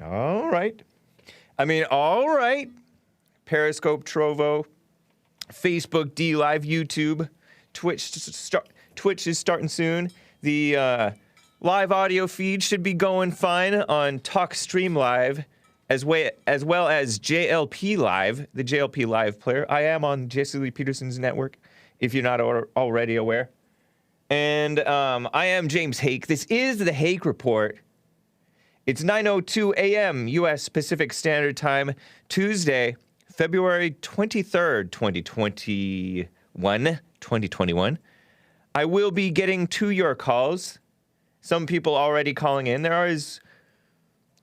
All right. All right. Periscope, Trovo, Facebook, D Live, YouTube, Twitch is starting soon. The live audio feed should be going fine on TalkStream Live, as well as JLP Live, the JLP Live player. I am on Jesse Lee Peterson's network, if you're not already aware. And I am James Hake. This is the Hake Report. It's 9:02 a.m. U.S. Pacific Standard Time, Tuesday, February 23rd, 2021. I will be getting to your calls. Some people already calling in. There is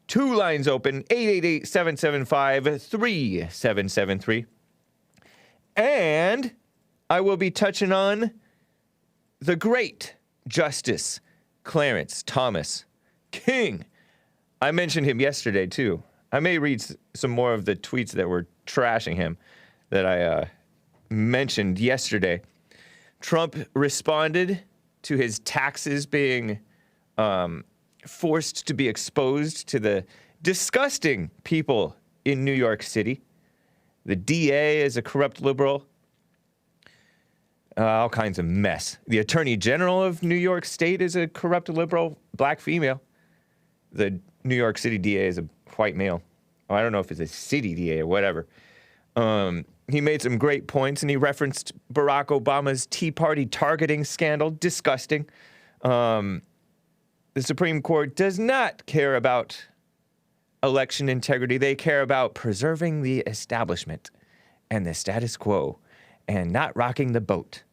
2 lines open, 888-775-3773. And I will be touching on the great Justice Clarence Thomas King. I mentioned him yesterday, too. I may read some more of the tweets that were trashing him that I mentioned yesterday. Trump responded to his taxes being forced to be exposed to the disgusting people in New York City. The DA is a corrupt liberal. All kinds of mess. The Attorney General of New York State is a corrupt liberal, black female. The New York City DA is a white male. Oh, I don't know if it's a city DA or whatever. He made some great points, and he referenced Barack Obama's Tea Party targeting scandal. Disgusting. The Supreme Court does not care about election integrity. They care about preserving the establishment and the status quo and not rocking the boat.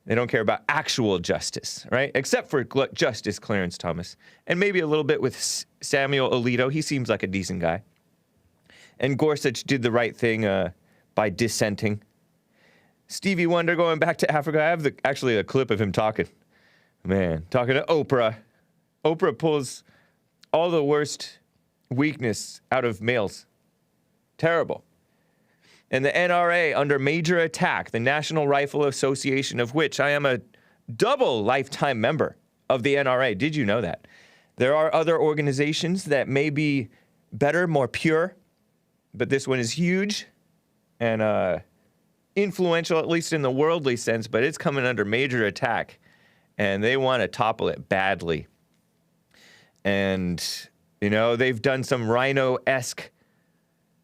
They don't care about actual justice, right? Except for Justice Clarence Thomas. And maybe a little bit with Samuel Alito. He seems like a decent guy. And Gorsuch did the right thing by dissenting. Stevie Wonder going back to Africa. I have actually a clip of him talking. Man, talking to Oprah. Oprah pulls all the worst weakness out of males. Terrible. And the NRA under major attack, the National Rifle Association, of which I am a double lifetime member of the NRA. Did you know that? There are other organizations that may be better, more pure, but this one is huge and influential, at least in the worldly sense, but it's coming under major attack, and they want to topple it badly. And, you know, they've done some rhino-esque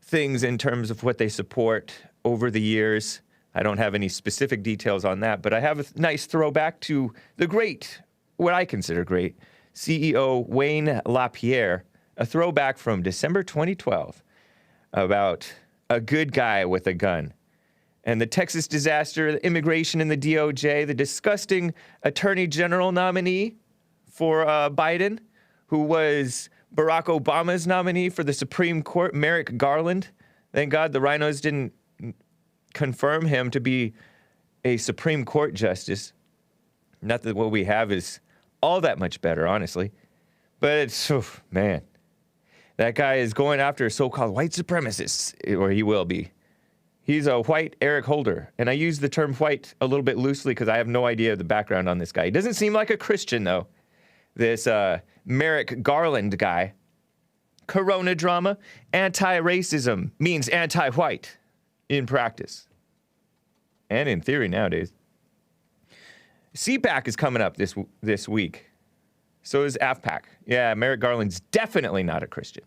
things in terms of what they support over the years. I don't have any specific details on that, but I have a nice throwback to the great, what I consider great, CEO Wayne LaPierre, a throwback from December 2012 about a good guy with a gun. And the Texas disaster, the immigration and the DOJ, the disgusting Attorney General nominee for Biden, who was Barack Obama's nominee for the Supreme Court, Merrick Garland. Thank God the rhinos didn't confirm him to be a Supreme Court justice. Not that what we have is all that much better, honestly. But it's, man, that guy is going after so-called white supremacists, or he will be. He's a white Eric Holder. And I use the term white a little bit loosely because I have no idea the background on this guy. He doesn't seem like a Christian, though. This Merrick Garland guy. Corona drama, anti-racism means anti-white in practice. And in theory nowadays. CPAC is coming up this week. So is AFPAC. Yeah, Merrick Garland's definitely not a Christian.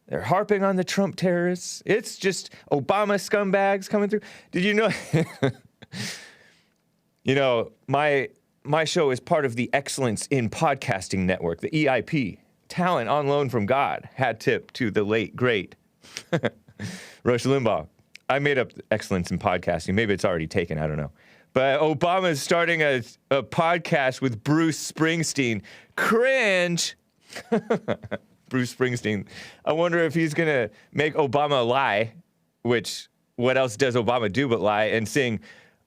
They're harping on the Trump terrorists. It's just Obama scumbags coming through. Did you know? You know, my show is part of the Excellence in Podcasting Network, the EIP. Talent on loan from God. Hat tip to the late, great Rush Limbaugh. I made up Excellence in Podcasting. Maybe it's already taken. I don't know. But Obama's starting a podcast with Bruce Springsteen. Cringe. Bruce Springsteen. I wonder if he's going to make Obama lie, which what else does Obama do but lie, and sing,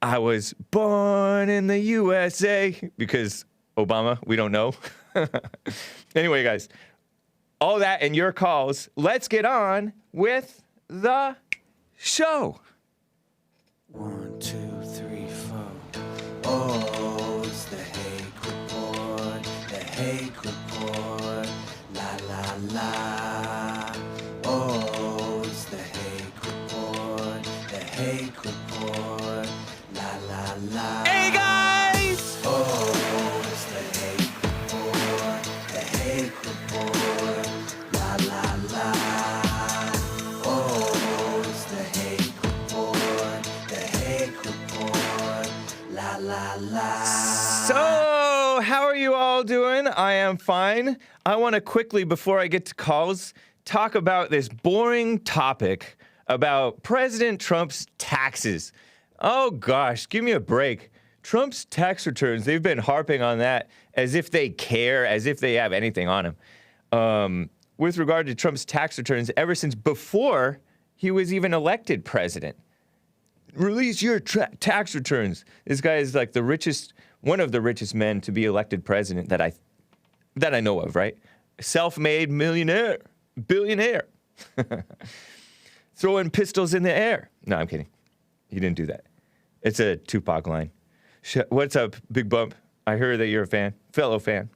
I was born in the USA, because Obama, we don't know. Anyway, guys, all that and your calls. Let's get on with the show. 1, 2, 3, 4. Oh, it's the Hake Report. The Hake Report. La la la. Oh, it's the Hake Report. The Hake Report. La la la. Hey guys! Oh, it's the Hake Report. The Hake Report. La la la. Oh, it's the Hake Report. The Hake Report. La la la. So, how are you all doing? I am fine. I want to quickly, before I get to calls, talk about this boring topic about President Trump's taxes. Oh gosh, give me a break. Trump's tax returns, they've been harping on that as if they care, as if they have anything on him. With regard to Trump's tax returns, ever since before he was even elected president. Release your tax returns. This guy is like the richest, one of the richest men to be elected president that I know of, right? Self-made millionaire, billionaire. Throwing pistols in the air. No, I'm kidding. He didn't do that. It's a Tupac line. What's up, Big Bump? I heard that you're a fan, fellow fan.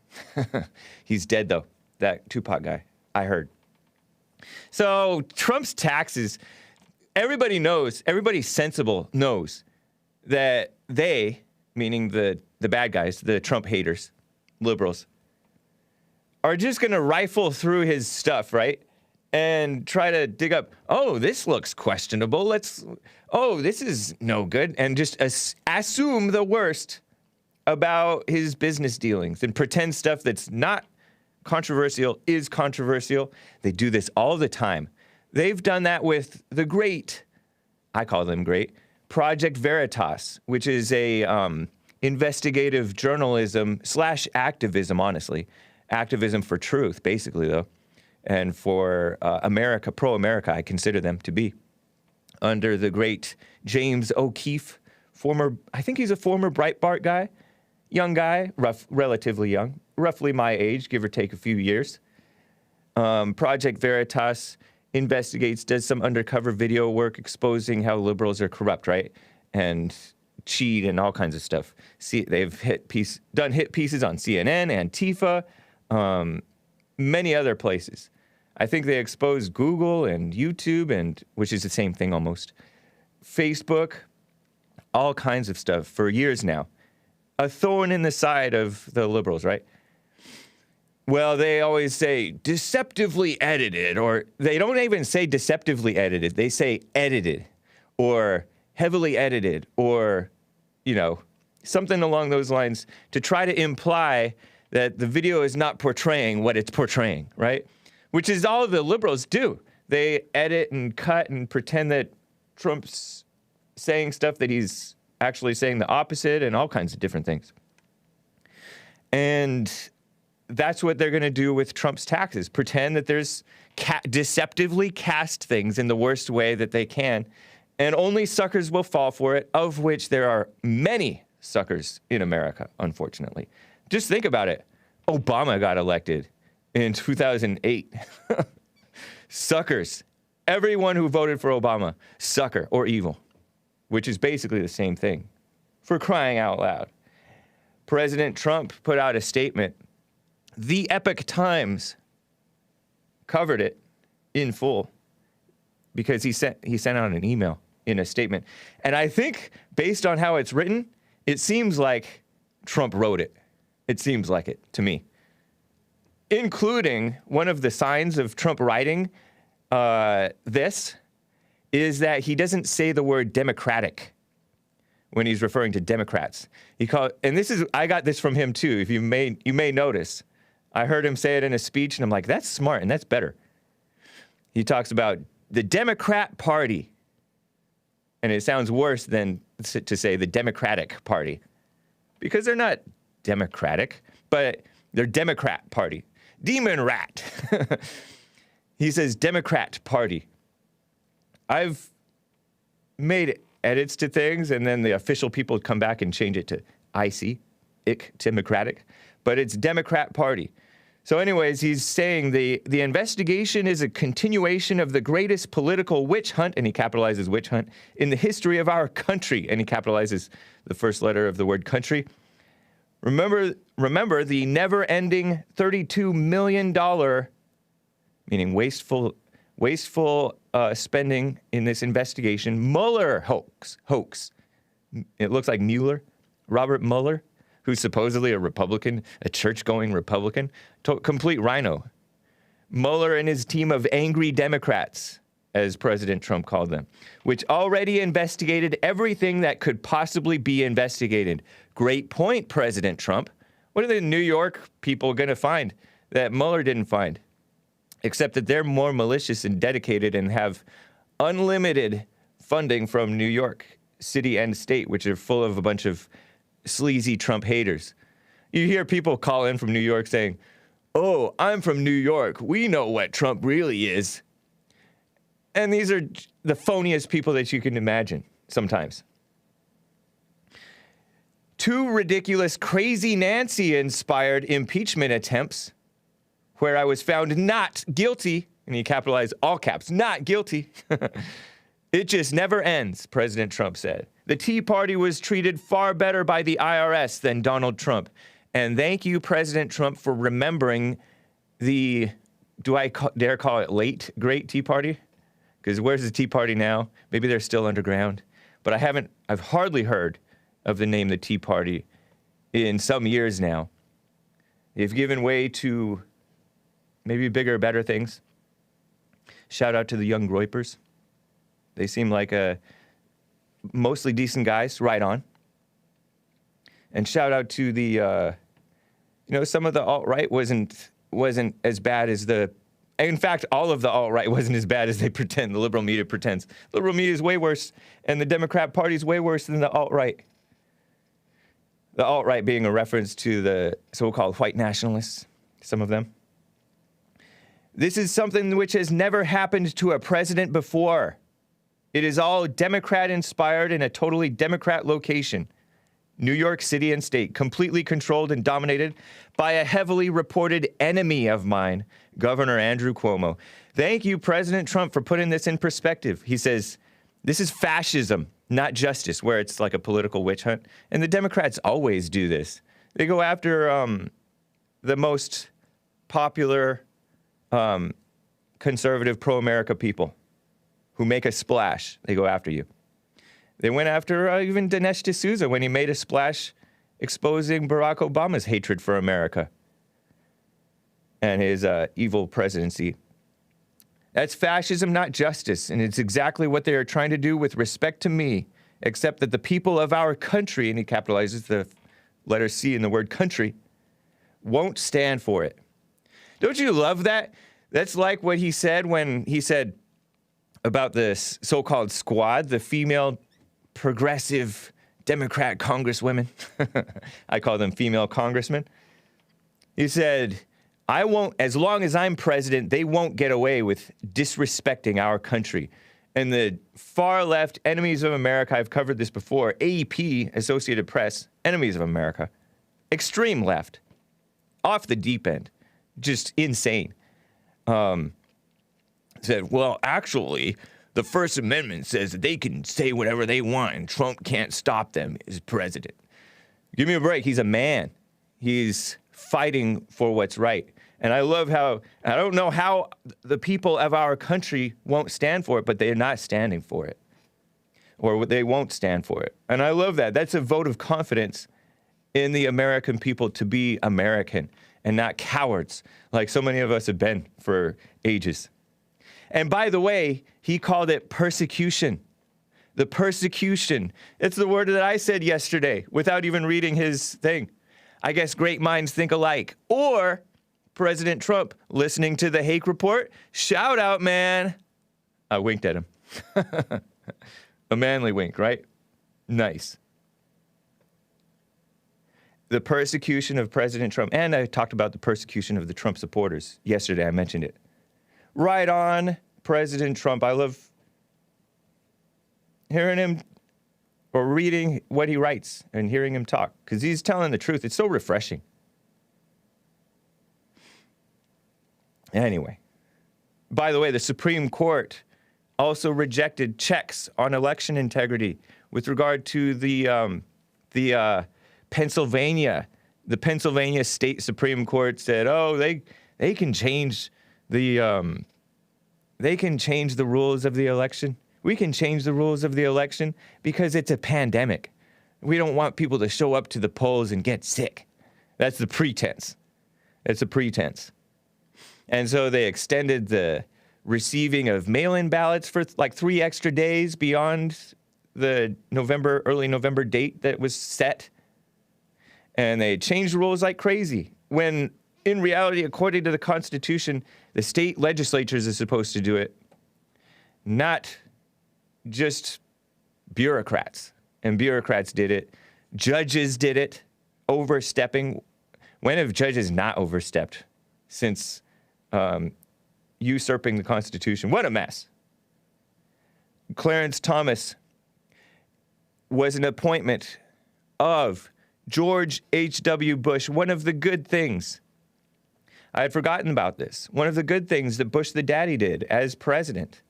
He's dead, though, that Tupac guy. I heard. So Trump's taxes, everybody knows, everybody sensible knows that they, meaning the bad guys, the Trump haters, liberals, are just going to rifle through his stuff, right? And try to dig up, oh, this looks questionable. This is no good. And just assume the worst about his business dealings and pretend stuff that's not controversial is controversial. They do this all the time. They've done that with the great, I call them great, Project Veritas, which is a investigative journalism / activism, honestly. Activism for truth, basically, though. And for America, pro-America, I consider them to be. Under the great James O'Keefe, I think he's a former Breitbart guy, young guy, relatively young, roughly my age, give or take a few years. Project Veritas investigates, does some undercover video work exposing how liberals are corrupt, right? And cheat and all kinds of stuff. See, they've done hit pieces on CNN, Antifa, many other places. I think they exposed Google and YouTube, which is the same thing almost, Facebook, all kinds of stuff for years now. A thorn in the side of the liberals, right? Well, they always say deceptively edited, or they don't even say deceptively edited. They say edited or heavily edited or, something along those lines to try to imply that the video is not portraying what it's portraying, right? Which is all the liberals do. They edit and cut and pretend that Trump's saying stuff that he's actually saying the opposite and all kinds of different things. And that's what they're going to do with Trump's taxes. Pretend that there's deceptively cast things in the worst way that they can. And only suckers will fall for it, of which there are many suckers in America, unfortunately. Just think about it. Obama got elected in 2008. Suckers. Everyone who voted for Obama, sucker or evil, which is basically the same thing, for crying out loud. President Trump put out a statement. The Epoch Times covered it in full because he sent out an email in a statement. And I think based on how it's written, it seems like Trump wrote it. It seems like it to me. Including one of the signs of Trump writing this is that he doesn't say the word democratic when he's referring to Democrats. I got this from him too, if you may notice. I heard him say it in a speech, and I'm like, that's smart, and that's better. He talks about the Democrat Party, and it sounds worse than to say the Democratic Party, because they're not democratic, but they're Democrat Party. Demon rat. He says Democrat Party. I've made edits to things, and then the official people come back and change it to Democratic, but it's Democrat Party. So anyways, he's saying the investigation is a continuation of the greatest political witch hunt, and he capitalizes witch hunt, in the history of our country, and he capitalizes the first letter of the word country. Remember the never-ending $32 million meaning wasteful spending in this investigation. Mueller hoax. It looks like Mueller, Robert Mueller, who's supposedly a Republican, a church-going Republican, complete rhino. Mueller and his team of angry Democrats, as President Trump called them, which already investigated everything that could possibly be investigated. Great point, President Trump. What are the New York people going to find that Mueller didn't find? Except that they're more malicious and dedicated and have unlimited funding from New York City and state, which are full of a bunch of sleazy Trump haters. You hear people call in from New York saying, "Oh, I'm from New York. We know what Trump really is." And these are the phoniest people that you can imagine sometimes. Two ridiculous Crazy Nancy-inspired impeachment attempts where I was found not guilty, and he capitalized all caps, not guilty. It just never ends, President Trump said. The Tea Party was treated far better by the IRS than Donald Trump. And thank you, President Trump, for remembering the, dare call it late, great Tea Party? Because where's the Tea Party now? Maybe they're still underground. But I've hardly heard of the name the Tea Party in some years now. They've given way to maybe bigger, better things. Shout out to the young Groypers. They seem like mostly decent guys, right on. And shout out to the, some of the alt-right wasn't as bad as in fact, all of the alt-right wasn't as bad as they pretend, the liberal media pretends. Liberal media is way worse, and the Democrat Party is way worse than the alt-right. The alt-right being a reference to the so-called white nationalists, some of them. This is something which has never happened to a president before. It is all Democrat-inspired in a totally Democrat location. New York City and state, completely controlled and dominated by a heavily reported enemy of mine, Governor Andrew Cuomo. Thank you, President Trump, for putting this in perspective. He says, this is fascism, not justice, where it's like a political witch hunt. And the Democrats always do this. They go after the most popular conservative pro-America people who make a splash. They go after you. They went after even Dinesh D'Souza when he made a splash exposing Barack Obama's hatred for America and his evil presidency. That's fascism, not justice, and it's exactly what they are trying to do with respect to me, except that the people of our country, and he capitalizes the letter C in the word country, won't stand for it. Don't you love that? That's like what he said when he said about this so-called squad, the female progressive Democrat congresswomen. I call them female congressmen. He said, I won't, as long as I'm president, they won't get away with disrespecting our country. And the far left, enemies of America, I've covered this before, AEP, Associated Press, enemies of America, extreme left, off the deep end, just insane. Said, well, actually, the First Amendment says that they can say whatever they want and Trump can't stop them as president. Give me a break. He's a man. He's fighting for what's right. And I love how, I don't know how the people of our country won't stand for it, but they're not standing for it. Or they won't stand for it. And I love that. That's a vote of confidence in the American people to be American and not cowards like so many of us have been for ages. And by the way, he called it persecution. The persecution. It's the word that I said yesterday without even reading his thing. I guess great minds think alike. Or President Trump listening to the Hake Report. Shout out, man. I winked at him. A manly wink, right? Nice. The persecution of President Trump. And I talked about the persecution of the Trump supporters. Yesterday, I mentioned it. Right on, President Trump. I love hearing him or reading what he writes and hearing him talk because he's telling the truth. It's so refreshing. Anyway, by the way, the Supreme Court also rejected checks on election integrity with regard to the Pennsylvania. The Pennsylvania State Supreme Court said, oh, they can change They can change the rules of the election. We can change the rules of the election because it's a pandemic. We don't want people to show up to the polls and get sick. That's the pretense. It's a pretense. And so they extended the receiving of mail-in ballots for like 3 extra days beyond the early November date that was set. And they changed rules like crazy. When in reality, according to the Constitution, the state legislatures are supposed to do it, not just bureaucrats. And bureaucrats did it. Judges did it, overstepping. When have judges not overstepped since usurping the Constitution? What a mess. Clarence Thomas was an appointment of George H.W. Bush. One of the good things, I had forgotten about this, one of the good things that Bush the daddy did as president.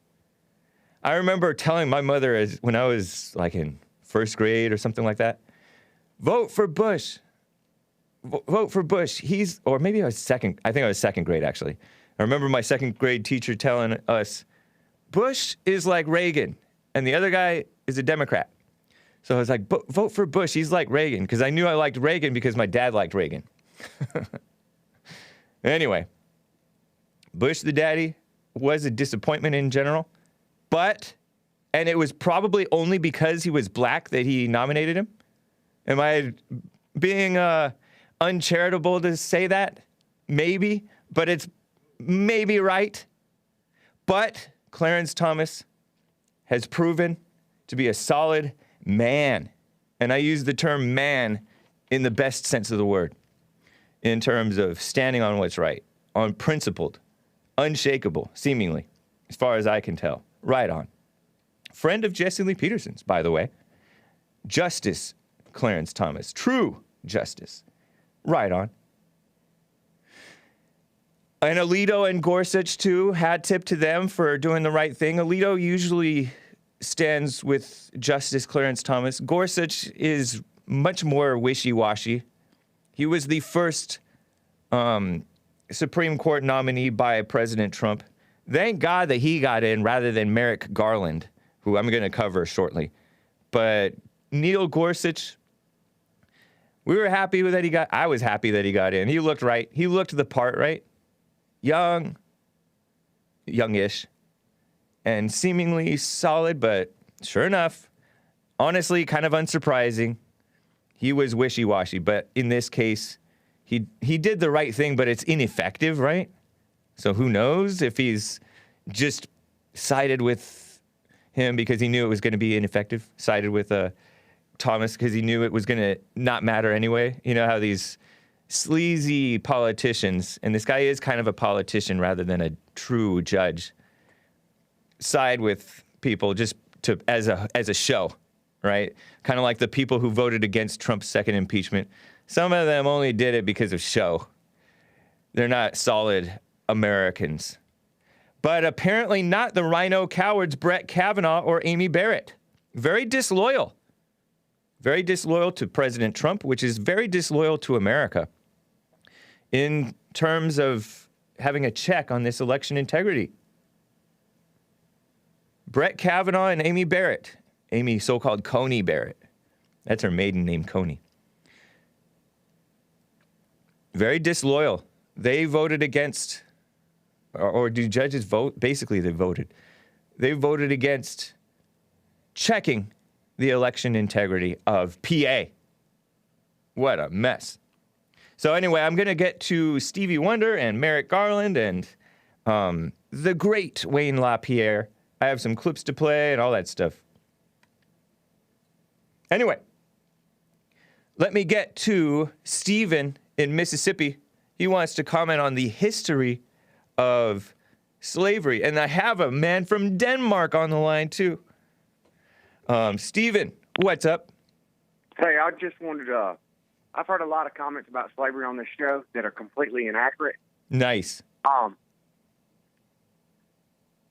I remember telling my mother when I was like in first grade or something like that, vote for Bush. Vote for Bush. Or maybe I think I was second grade actually. I remember my second grade teacher telling us, Bush is like Reagan and the other guy is a Democrat. So I was like, vote for Bush. He's like Reagan, because I knew I liked Reagan because my dad liked Reagan. Anyway, Bush the daddy was a disappointment in general, and it was probably only because he was black that he nominated him. Am I being uncharitable to say that? Maybe, but it's maybe right. But Clarence Thomas has proven to be a solid man. And I use the term man in the best sense of the word, in terms of standing on what's right, on principled, unshakable, seemingly, as far as I can tell. Right on. Friend of Jesse Lee Peterson's, by the way. Justice Clarence Thomas. True justice. Right on. And Alito and Gorsuch, too, hat tip to them for doing the right thing. Alito usually stands with Justice Clarence Thomas. Gorsuch is much more wishy-washy. He was the first Supreme Court nominee by President Trump. Thank God that he got in rather than Merrick Garland, who I'm going to cover shortly. But Neil Gorsuch, we were happy that I was happy that he got in. He looked right. He looked the part, right? Youngish, and seemingly solid, but sure enough, honestly, kind of unsurprising. He was wishy-washy, but in this case, he did the right thing, but it's ineffective, right? So who knows if he's just sided with him because he knew it was going to be ineffective, sided with Thomas because he knew it was going to not matter anyway. You know how these sleazy politicians, and this guy is kind of a politician rather than a true judge, side with people just as a show, right? Kind of like the people who voted against Trump's second impeachment. Some of them only did it because of show. They're not solid Americans. But apparently not the rhino cowards Brett Kavanaugh or Amy Barrett. Very disloyal. Very disloyal to President Trump, which is very disloyal to America in terms of having a check on this election integrity. Brett Kavanaugh and Amy Barrett. Amy, so-called Coney Barrett. That's her maiden name, Coney. Very disloyal. They voted against, or do judges vote? Basically, they voted. They voted against checking the election integrity of PA. What a mess. So anyway, I'm going to get to Stevie Wonder and Merrick Garland and the great Wayne LaPierre. I have some clips to play and all that stuff. Anyway, let me get to Stephen in Mississippi. He wants to comment on the history of slavery. And I have a man from Denmark on the line, too. Stephen, what's up? Hey, I just wanted to, I've heard a lot of comments about slavery on this show that are completely inaccurate. Nice.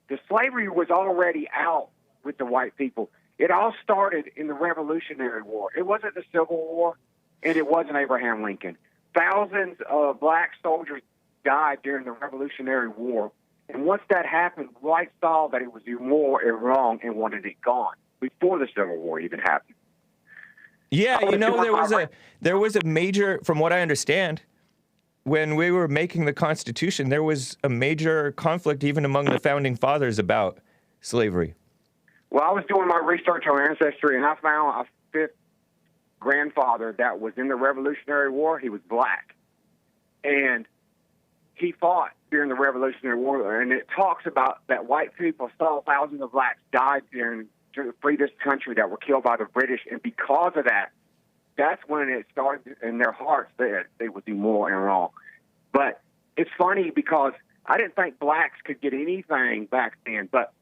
The slavery was already out with the white people. It all started in the Revolutionary War. It wasn't the Civil War, and it wasn't Abraham Lincoln. Thousands of black soldiers died during the Revolutionary War. And once that happened, whites saw that it was immoral and wrong and wanted it gone before the Civil War even happened. Yeah, there was a major, from what I understand, when we were making the Constitution, there was a major conflict even among the founding fathers about slavery. Well, I was doing my research on Ancestry, and I found a fifth grandfather that was in the Revolutionary War. He was black. And he fought during the Revolutionary War, and it talks about that white people saw thousands of blacks died to free this country that were killed by the British, and because of that, that's when it started in their hearts that they was immoral and wrong. But it's funny because I didn't think blacks could get anything back then, but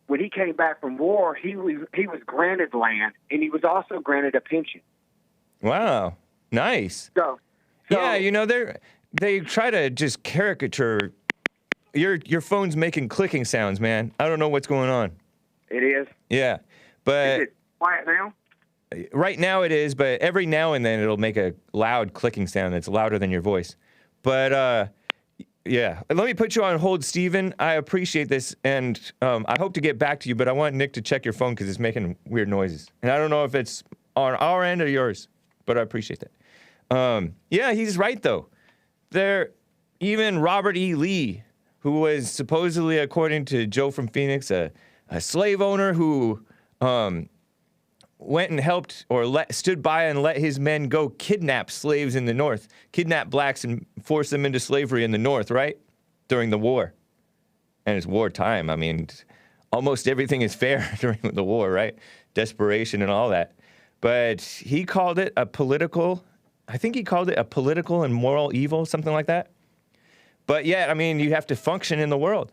when he came back from war, he was granted land, and he was also granted a pension. Wow, nice. So yeah, they try to just caricature. Your phone's making clicking sounds, man. I don't know what's going on. It is? Yeah, but... Is it quiet now? Right now it is, but every now and then it'll make a loud clicking sound that's louder than your voice. But, yeah. Let me put you on hold, Steven. I appreciate this, and I hope to get back to you, but I want Nick to check your phone because it's making weird noises. And I don't know if it's on our end or yours, but I appreciate that. Yeah, he's right, though. Even Robert E. Lee, who was supposedly, according to Joe from Phoenix, a slave owner who went and helped or stood by and let his men go kidnap slaves in the North, kidnap blacks and force them into slavery in the North, right? During the war. And it's wartime. I mean, almost everything is fair during the war, right? Desperation and all that. But he called it a political, I think he called it a political and moral evil, something like that. But yet, I mean, you have to function in the world.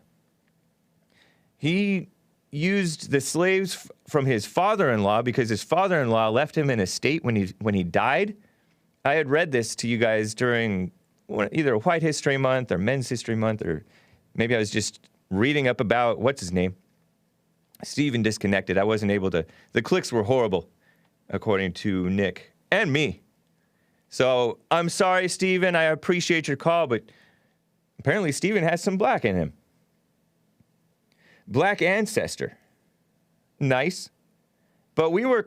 He used the slaves from his father-in-law because his father-in-law left him an estate when he died. I had read this to you guys during either White History Month or Men's History Month, or maybe I was just reading up about, what's his name? Steven disconnected. I wasn't able to. The clicks were horrible, according to Nick and me. So I'm sorry, Steven. I appreciate your call, but apparently Steven has some black in him. Black ancestor. Nice. But we were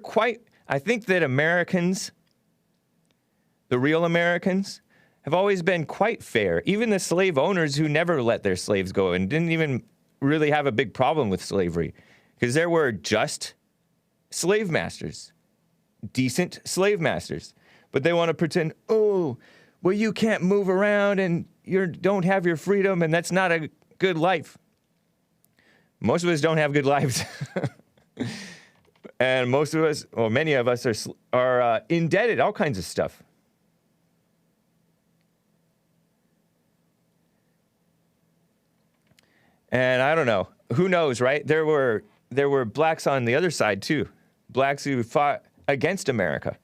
I think that Americans, the real Americans, have always been quite fair. Even the slave owners who never let their slaves go and didn't even really have a big problem with slavery, because there were just slave masters, decent slave masters. But they want to pretend, oh, well, you can't move around and you don't have your freedom, and that's not a good life. Most of us don't have good lives. And most of us, or many of us, are indebted, all kinds of stuff. And I don't know. Who knows, right? There were blacks on the other side, too. Blacks who fought against America.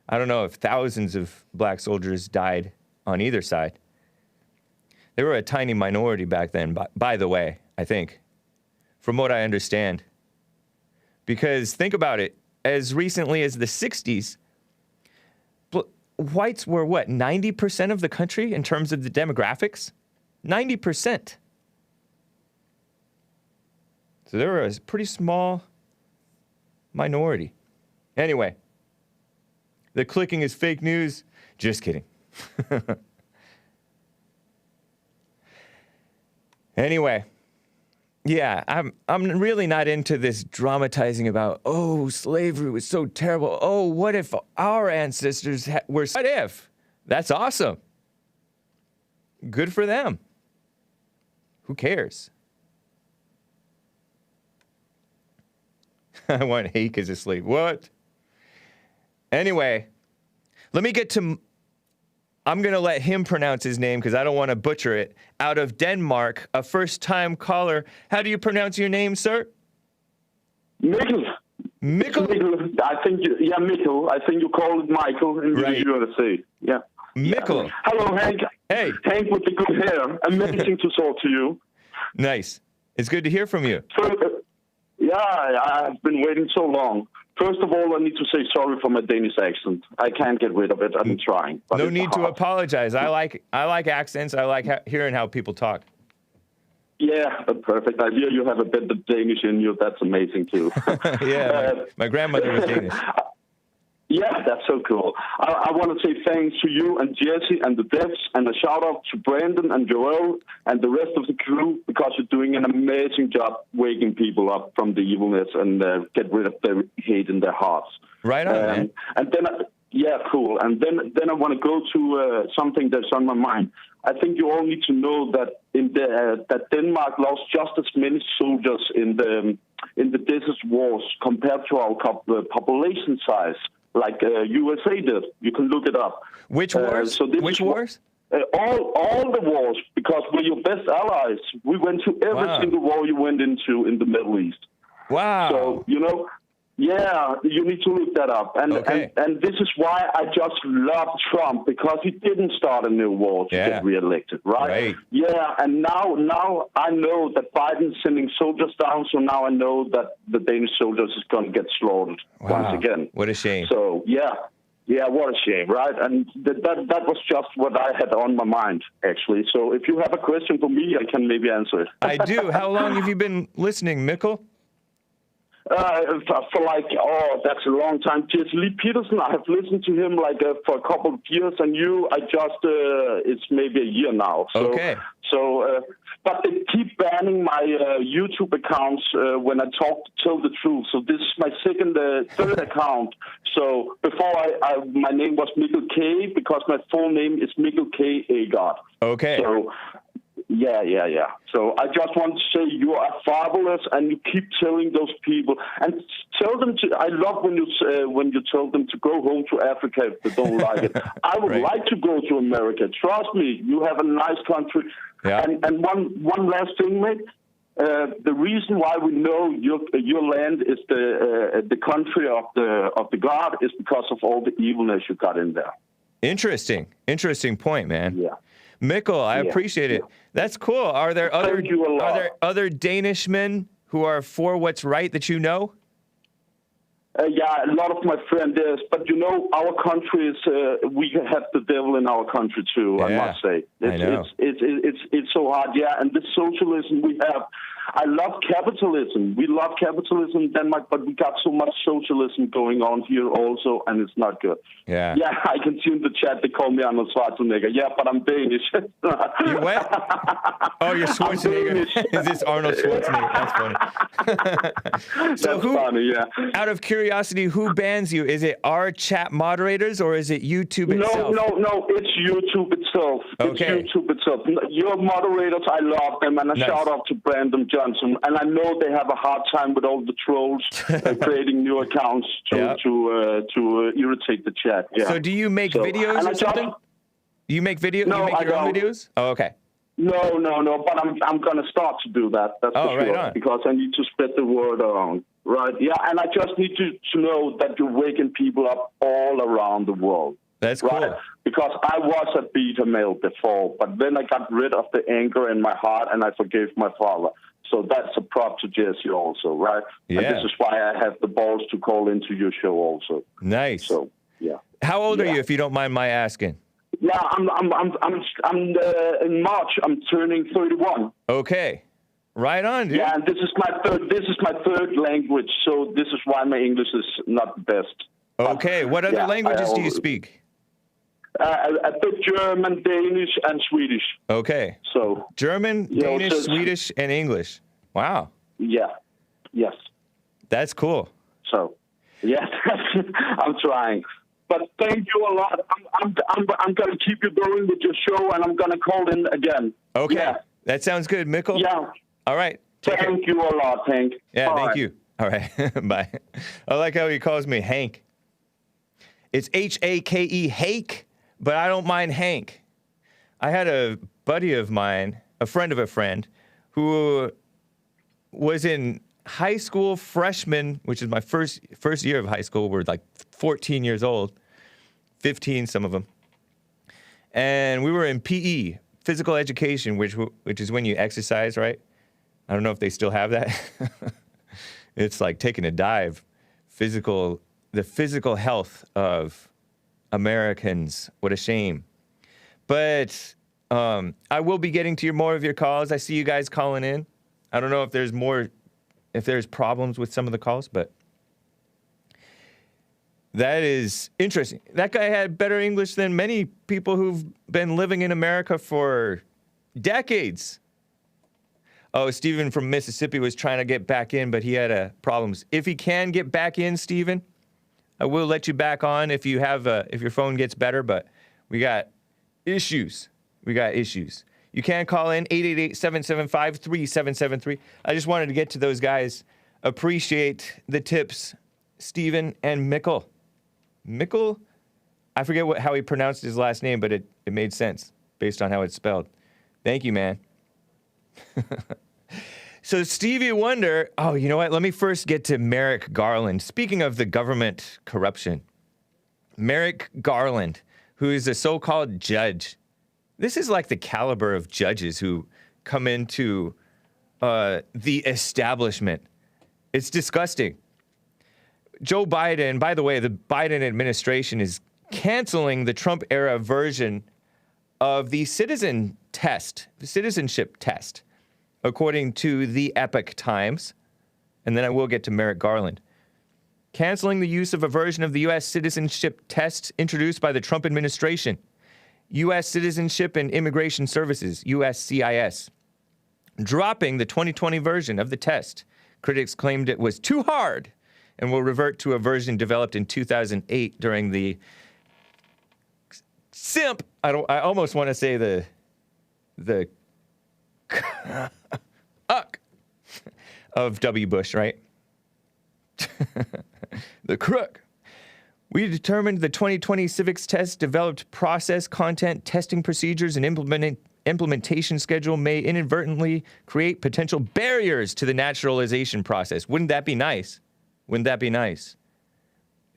I don't know if thousands of black soldiers died on either side. They were a tiny minority back then, by the way, I think, from what I understand. Because think about it, as recently as the 60s, whites were, 90% of the country in terms of the demographics? 90%. So they were a pretty small minority. Anyway, the clicking is fake news. Just kidding. Anyway, yeah, I'm really not into this dramatizing about, oh, slavery was so terrible. Oh, what if our ancestors were... What if? That's awesome. Good for them. Who cares? I want Hake as a slave. What? Anyway, let me get to... I'm going to let him pronounce his name because I don't want to butcher it. Out of Denmark, a first-time caller. How do you pronounce your name, sir? Mikkel. Mikkel? Mikkel. I think Mikkel. I think you call it Michael in right. the USA. Yeah. Mikkel. Yeah. Hello, Hank. Hey. Hank with the good hair. Amazing to talk to you. Nice. It's good to hear from you. So, yeah, I've been waiting so long. First of all, I need to say sorry for my Danish accent. I can't get rid of it. I'm trying. But no need to apologize. I like accents. I like hearing how people talk. Yeah, perfect. I hear you have a bit of Danish in you. That's amazing, too. Yeah, my grandmother was Danish. Yeah, that's so cool. I want to say thanks to you and Jesse and the devs, and a shout-out to Brandon and Joel and the rest of the crew, because you're doing an amazing job waking people up from the evilness and get rid of the hate in their hearts. Right on, man. And then, yeah, cool. And then I want to go to something that's on my mind. I think you all need to know that that Denmark lost just as many soldiers in the desert wars compared to our population size, like USA did. You can look it up. Which wars? Which wars? All the wars, because we're your best allies. We went to every single war you went into in the Middle East. Wow. So, yeah, you need to look that up. And this is why I just love Trump, because he didn't start a new war to get reelected, right? Yeah, and now I know that Biden's sending soldiers down, so now I know that the Danish soldiers is going to get slaughtered once again. What a shame. So, yeah, what a shame, right? And that was just what I had on my mind, actually. So if you have a question for me, I can maybe answer it. I do. How long have you been listening, Mikkel? For that's a long time. Just Lee Peterson, I have listened to him for a couple of years, and it's maybe a year now. So, okay. So, but they keep banning my YouTube accounts when I tell the truth. So this is my third account. So before my name was Mikkel K, because my full name is Mikkel K. Agard. Okay. So. Yeah. So I just want to say you are fabulous, and you keep telling those people, and tell them to. I love when you tell them to go home to Africa if they don't like it. I would like to go to America. Trust me, you have a nice country. Yeah. And one last thing, mate. The reason why we know your land is the country of the God is because of all the evilness you got in there. Interesting point, man. Yeah. Mikkel, I appreciate it. That's cool. Are there other Danishmen who are for what's right that you know? Yeah, a lot of my friends is, but our country is. We have the devil in our country too. I must say, I know. It's so hard. Yeah, and this socialism we have. I love capitalism. We love capitalism in Denmark, but we got so much socialism going on here also, and it's not good. Yeah. Yeah, I can see in the chat they call me Arnold Schwarzenegger. Yeah, but I'm Danish. You what? Oh, you're Schwarzenegger. Is this Arnold Schwarzenegger? That's funny. So That's funny, yeah. Out of curiosity, who bans you? Is it our chat moderators or is it YouTube itself? No, it's YouTube itself. Okay. It's YouTube itself. Your moderators, I love them, and a shout out to Brandon Johnson. And I know they have a hard time with all the trolls creating new accounts to irritate the chat. Yeah. So do you make videos or something? Do you make videos? No, you make your own videos? Oh, okay. No. But I'm going to start to do that. That's for sure. Right on. Because I need to spread the word around. Right. Yeah. And I just need to know that you're waking people up all around the world. That's cool. Right? Because I was a beta male before, but then I got rid of the anger in my heart and I forgave my father. So that's a prop to Jesse also, right? Yeah. And this is why I have the balls to call into your show also. Nice. So, yeah. How old are you, if you don't mind my asking? Yeah, I'm in March. I'm turning 31. Okay. Right on, dude. Yeah, and this is my third language, so this is why my English is not the best. Okay. What other languages do you speak? A bit German, Danish, and Swedish. Okay. So German, Danish, Swedish, and English. Wow. Yeah. Yes. That's cool. So, yes, I'm trying. But thank you a lot. I'm going to keep you going with your show, and I'm going to call in again. Okay. Yeah. That sounds good, Mikkel. Yeah. All right. Thank you a lot, Hank. Yeah, Bye. thank you. All right. Bye. I like how he calls me Hank. It's H-A-K-E, Hake, but I don't mind Hank. I had a buddy of mine, a friend of a friend, who was in high school freshman, which is my first year of high school. We're like 14 years old, 15, some of them. And we were in PE, physical education, which is when you exercise, right? I don't know if they still have that. It's like taking a dive the physical health of Americans. What a shame. But I will be getting to more of your calls. I see you guys calling in. I don't know if there's problems with some of the calls, but that is interesting. That guy had better English than many people who've been living in America for decades. Oh, Stephen from Mississippi was trying to get back in, but he had problems. If he can get back in, Stephen, I will let you back on if you have if your phone gets better, but we got issues. You can call in 888-775-3773. I just wanted to get to those guys. Appreciate the tips, Stephen and Mikkel. Mikkel, I forget how he pronounced his last name, but it made sense based on how it's spelled. Thank you, man. So Stevie Wonder, oh, you know what? Let me first get to Merrick Garland. Speaking of the government corruption, Merrick Garland, who is a so-called judge. This is like the caliber of judges who come into the establishment. It's disgusting. Joe Biden, by the way, the Biden administration is canceling the Trump-era version of the citizenship test, according to the Epoch Times. And then I will get to Merrick Garland. Canceling the use of a version of the U.S. citizenship test introduced by the Trump administration. U.S. Citizenship and Immigration Services, USCIS. Dropping the 2020 version of the test. Critics claimed it was too hard and will revert to a version developed in 2008 during the I almost want to say the of W. Bush, right? The crook. We determined the 2020 civics test developed process, content, testing procedures, and implementation schedule may inadvertently create potential barriers to the naturalization process. Wouldn't that be nice? Wouldn't that be nice?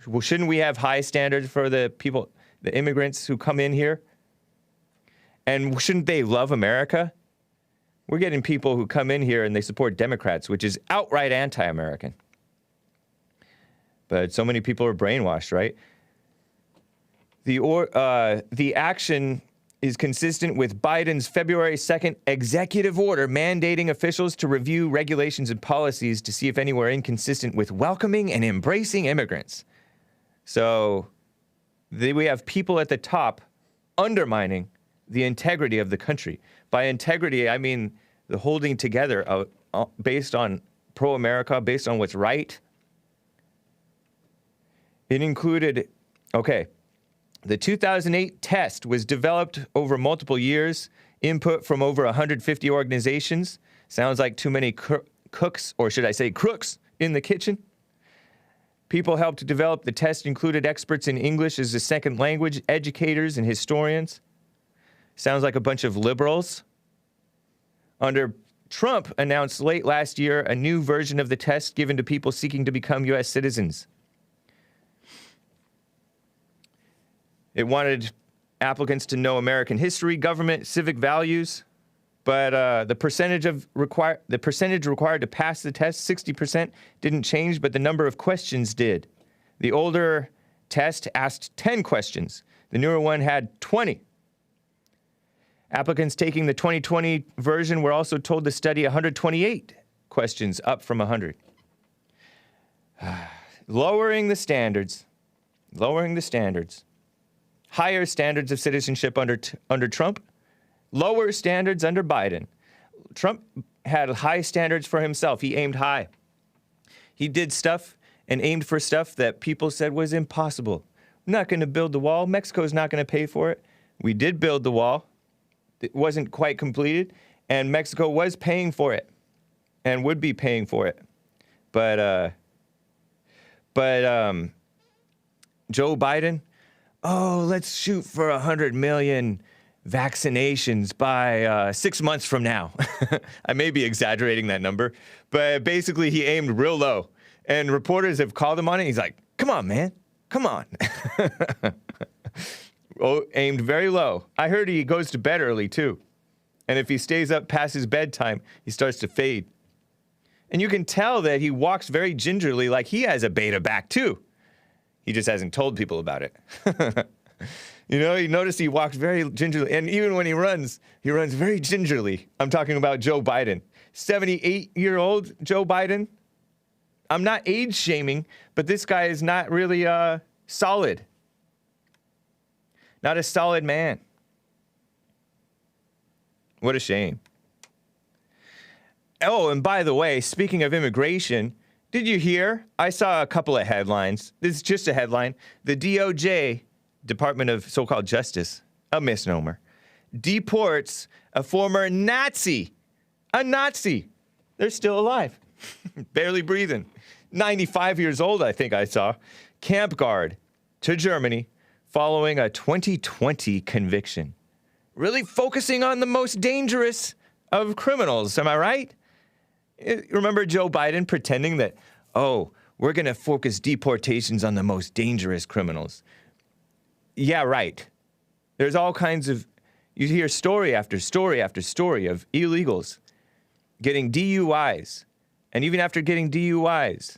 Well, shouldn't we have high standards for the people, the immigrants who come in here? And shouldn't they love America? We're getting people who come in here and they support Democrats, which is outright anti-American. But so many people are brainwashed, right? The action is consistent with Biden's February 2nd executive order mandating officials to review regulations and policies to see if any were inconsistent with welcoming and embracing immigrants. So we have people at the top undermining the integrity of the country. By integrity, I mean the holding together based on pro-America, based on what's right. It included, the 2008 test was developed over multiple years, input from over 150 organizations. Sounds like too many cooks, or should I say crooks, in the kitchen. People helped to develop the test included experts in English as a second language, educators, and historians. Sounds like a bunch of liberals. Under Trump announced late last year a new version of the test given to people seeking to become U.S. citizens. It wanted applicants to know American history, government, civic values, but the percentage required to pass the test, 60%, didn't change, but the number of questions did. The older test asked 10 questions. The newer one had 20. Applicants taking the 2020 version were also told to study 128 questions, up from 100. Lowering the standards. Higher standards of citizenship under Trump, lower standards under Biden. Trump had high standards for himself. He aimed high. He did stuff and aimed for stuff that people said was impossible. We're not going to build the wall. Mexico's not going to pay for it. We did build the wall. It wasn't quite completed, and Mexico was paying for it and would be paying for it. But Joe Biden, let's shoot for 100 million vaccinations by 6 months from now. I may be exaggerating that number, but basically he aimed real low. And reporters have called him on it. He's like, come on, man. Come on. Aimed very low. I heard he goes to bed early, too. And if he stays up past his bedtime, he starts to fade. And you can tell that he walks very gingerly, like he has a beta back too. He just hasn't told people about it. You know, you notice he walks very gingerly. And even when he runs very gingerly. I'm talking about Joe Biden. 78-year-old Joe Biden. I'm not age shaming, but this guy is not really solid. Not a solid man. What a shame. Oh, and by the way, speaking of immigration, did you hear? I saw a couple of headlines. This is just a headline. The DOJ, Department of So-Called Justice, a misnomer, deports a former Nazi. A Nazi. They're still alive. Barely breathing. 95 years old, I think I saw. Camp guard to Germany following a 2020 conviction. Really focusing on the most dangerous of criminals, am I right? Remember Joe Biden pretending that, oh, we're going to focus deportations on the most dangerous criminals. Yeah, right. There's all kinds of, you hear story after story after story of illegals getting DUIs. And even after getting DUIs,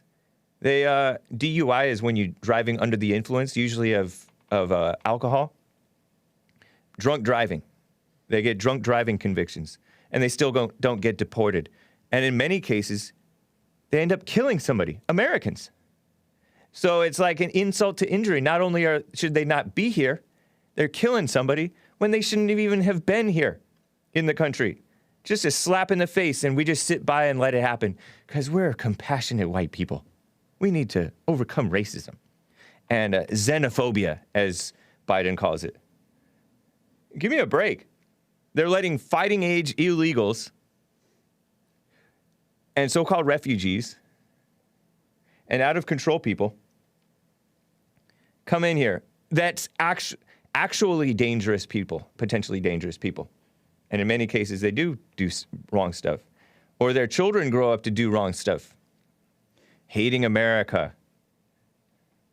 DUI is when you're driving under the influence, usually of alcohol. Drunk driving. They get drunk driving convictions. And they still don't get deported. And in many cases, they end up killing somebody, Americans. So it's like an insult to injury. Not only should they not be here, they're killing somebody when they shouldn't even have been here in the country. Just a slap in the face, and we just sit by and let it happen because we're compassionate white people. We need to overcome racism and xenophobia, as Biden calls it. Give me a break. They're letting fighting-age illegals and so-called refugees and out-of-control people come in here. That's actually dangerous people, potentially dangerous people. And in many cases, they do wrong stuff. Or their children grow up to do wrong stuff. Hating America.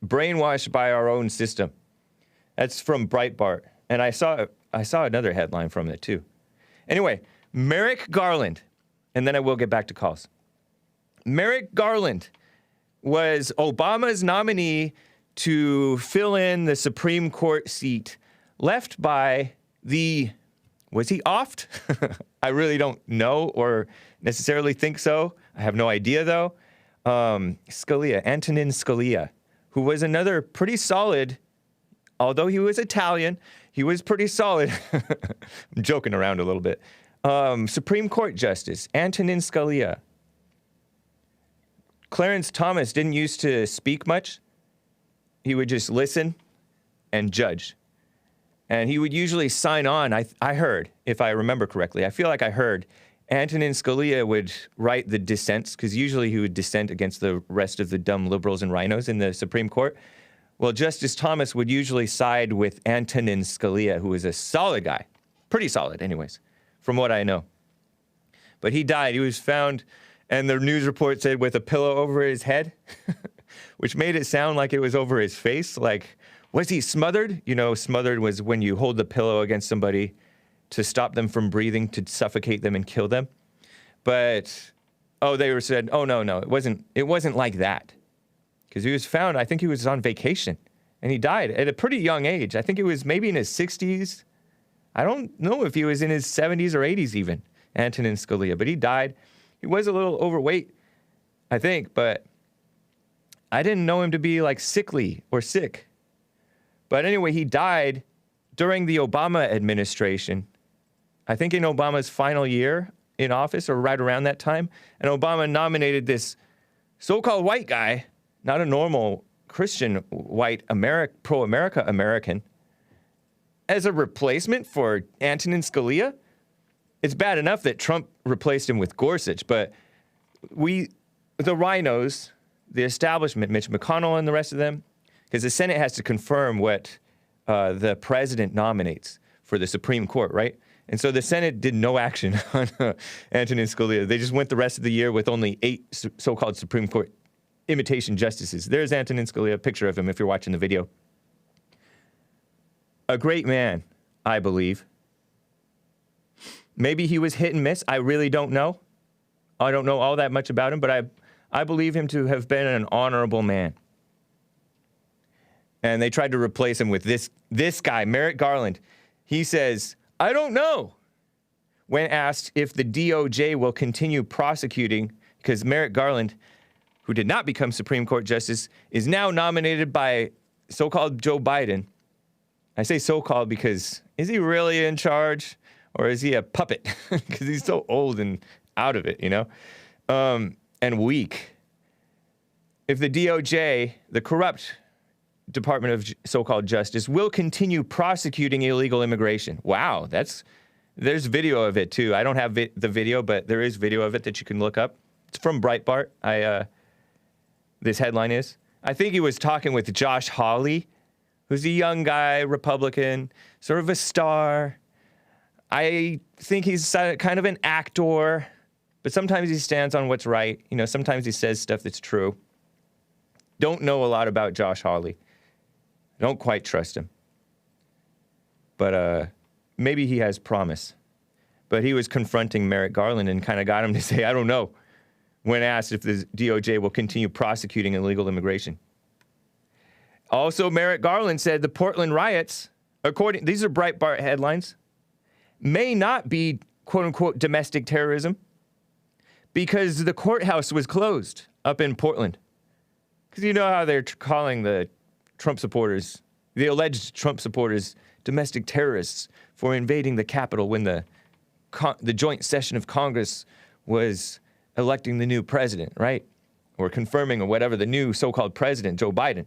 Brainwashed by our own system. That's from Breitbart. And I saw another headline from it, too. Anyway, Merrick Garland. And then I will get back to calls. Merrick Garland was Obama's nominee to fill in the Supreme Court seat left by was he offed? I really don't know or necessarily think so. I have no idea, though. Antonin Scalia, who was another pretty solid, although he was Italian, he was pretty solid. I'm joking around a little bit. Supreme Court Justice, Antonin Scalia. Clarence Thomas didn't used to speak much. He would just listen and judge. And he would usually sign on, I heard, if I remember correctly, I feel like I heard, Antonin Scalia would write the dissents, because usually he would dissent against the rest of the dumb liberals and rhinos in the Supreme Court. Well, Justice Thomas would usually side with Antonin Scalia, who was a solid guy. Pretty solid, anyways, from what I know. But he died. He was found, and the news report said, with a pillow over his head, which made it sound like it was over his face. Like, was he smothered? You know, smothered was when you hold the pillow against somebody to stop them from breathing, to suffocate them and kill them. But, they said, oh, no, it wasn't like that. Because he was found, I think he was on vacation, and he died at a pretty young age. I think he was maybe in his 60s. I don't know if he was in his 70s or 80s even, Antonin Scalia, but he died. He was a little overweight, I think, but I didn't know him to be like sickly or sick. But anyway, he died during the Obama administration. I think in Obama's final year in office, or right around that time. And Obama nominated this so-called white guy, not a normal Christian white pro-America American, as a replacement for Antonin Scalia. It's bad enough that Trump replaced him with Gorsuch, but the rhinos, the establishment, Mitch McConnell and the rest of them, because the Senate has to confirm what the president nominates for the Supreme Court, right? And so the Senate did no action on Antonin Scalia. They just went the rest of the year with only 8 so-called Supreme Court imitation justices. There's Antonin Scalia, a picture of him if you're watching the video. A great man, I believe. Maybe he was hit and miss. I really don't know. I don't know all that much about him, but I believe him to have been an honorable man. And they tried to replace him with this guy, Merrick Garland. He says, I don't know, when asked if the DOJ will continue prosecuting, because Merrick Garland, who did not become Supreme Court Justice, is now nominated by so-called Joe Biden. I say so-called because is he really in charge, or is he a puppet? Because he's so old and out of it, you know, and weak. If the DOJ, the corrupt Department of so-called Justice, will continue prosecuting illegal immigration. Wow, there's video of it too. I don't have the video, but there is video of it that you can look up. It's from Breitbart. This headline is. I think he was talking with Josh Hawley, who's a young guy, Republican, sort of a star. I think he's kind of an actor, but sometimes he stands on what's right. You know, sometimes he says stuff that's true. Don't know a lot about Josh Hawley. Don't quite trust him. But maybe he has promise. But he was confronting Merrick Garland and kind of got him to say, I don't know, when asked if the DOJ will continue prosecuting illegal immigration. Also, Merrick Garland said the Portland riots, these are Breitbart headlines, may not be, quote-unquote, domestic terrorism because the courthouse was closed up in Portland. Because you know how they're calling the Trump supporters, the alleged Trump supporters, domestic terrorists for invading the Capitol when the joint session of Congress was electing the new president, right? Or confirming or whatever the new so-called president, Joe Biden.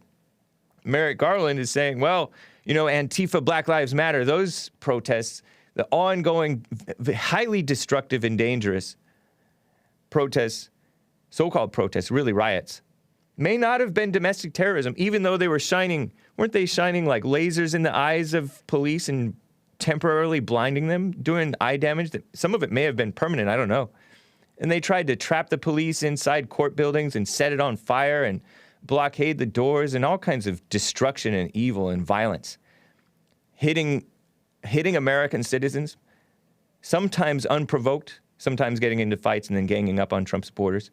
Merrick Garland is saying, well, you know, Antifa, Black Lives Matter, those protests, the ongoing, highly destructive and dangerous protests, so-called protests, really riots, may not have been domestic terrorism, even though they were weren't they shining like lasers in the eyes of police and temporarily blinding them, doing eye damage? Some of it may have been permanent, I don't know. And they tried to trap the police inside court buildings and set it on fire and blockade the doors and all kinds of destruction and evil and violence. Hitting American citizens, sometimes unprovoked, sometimes getting into fights and then ganging up on Trump supporters.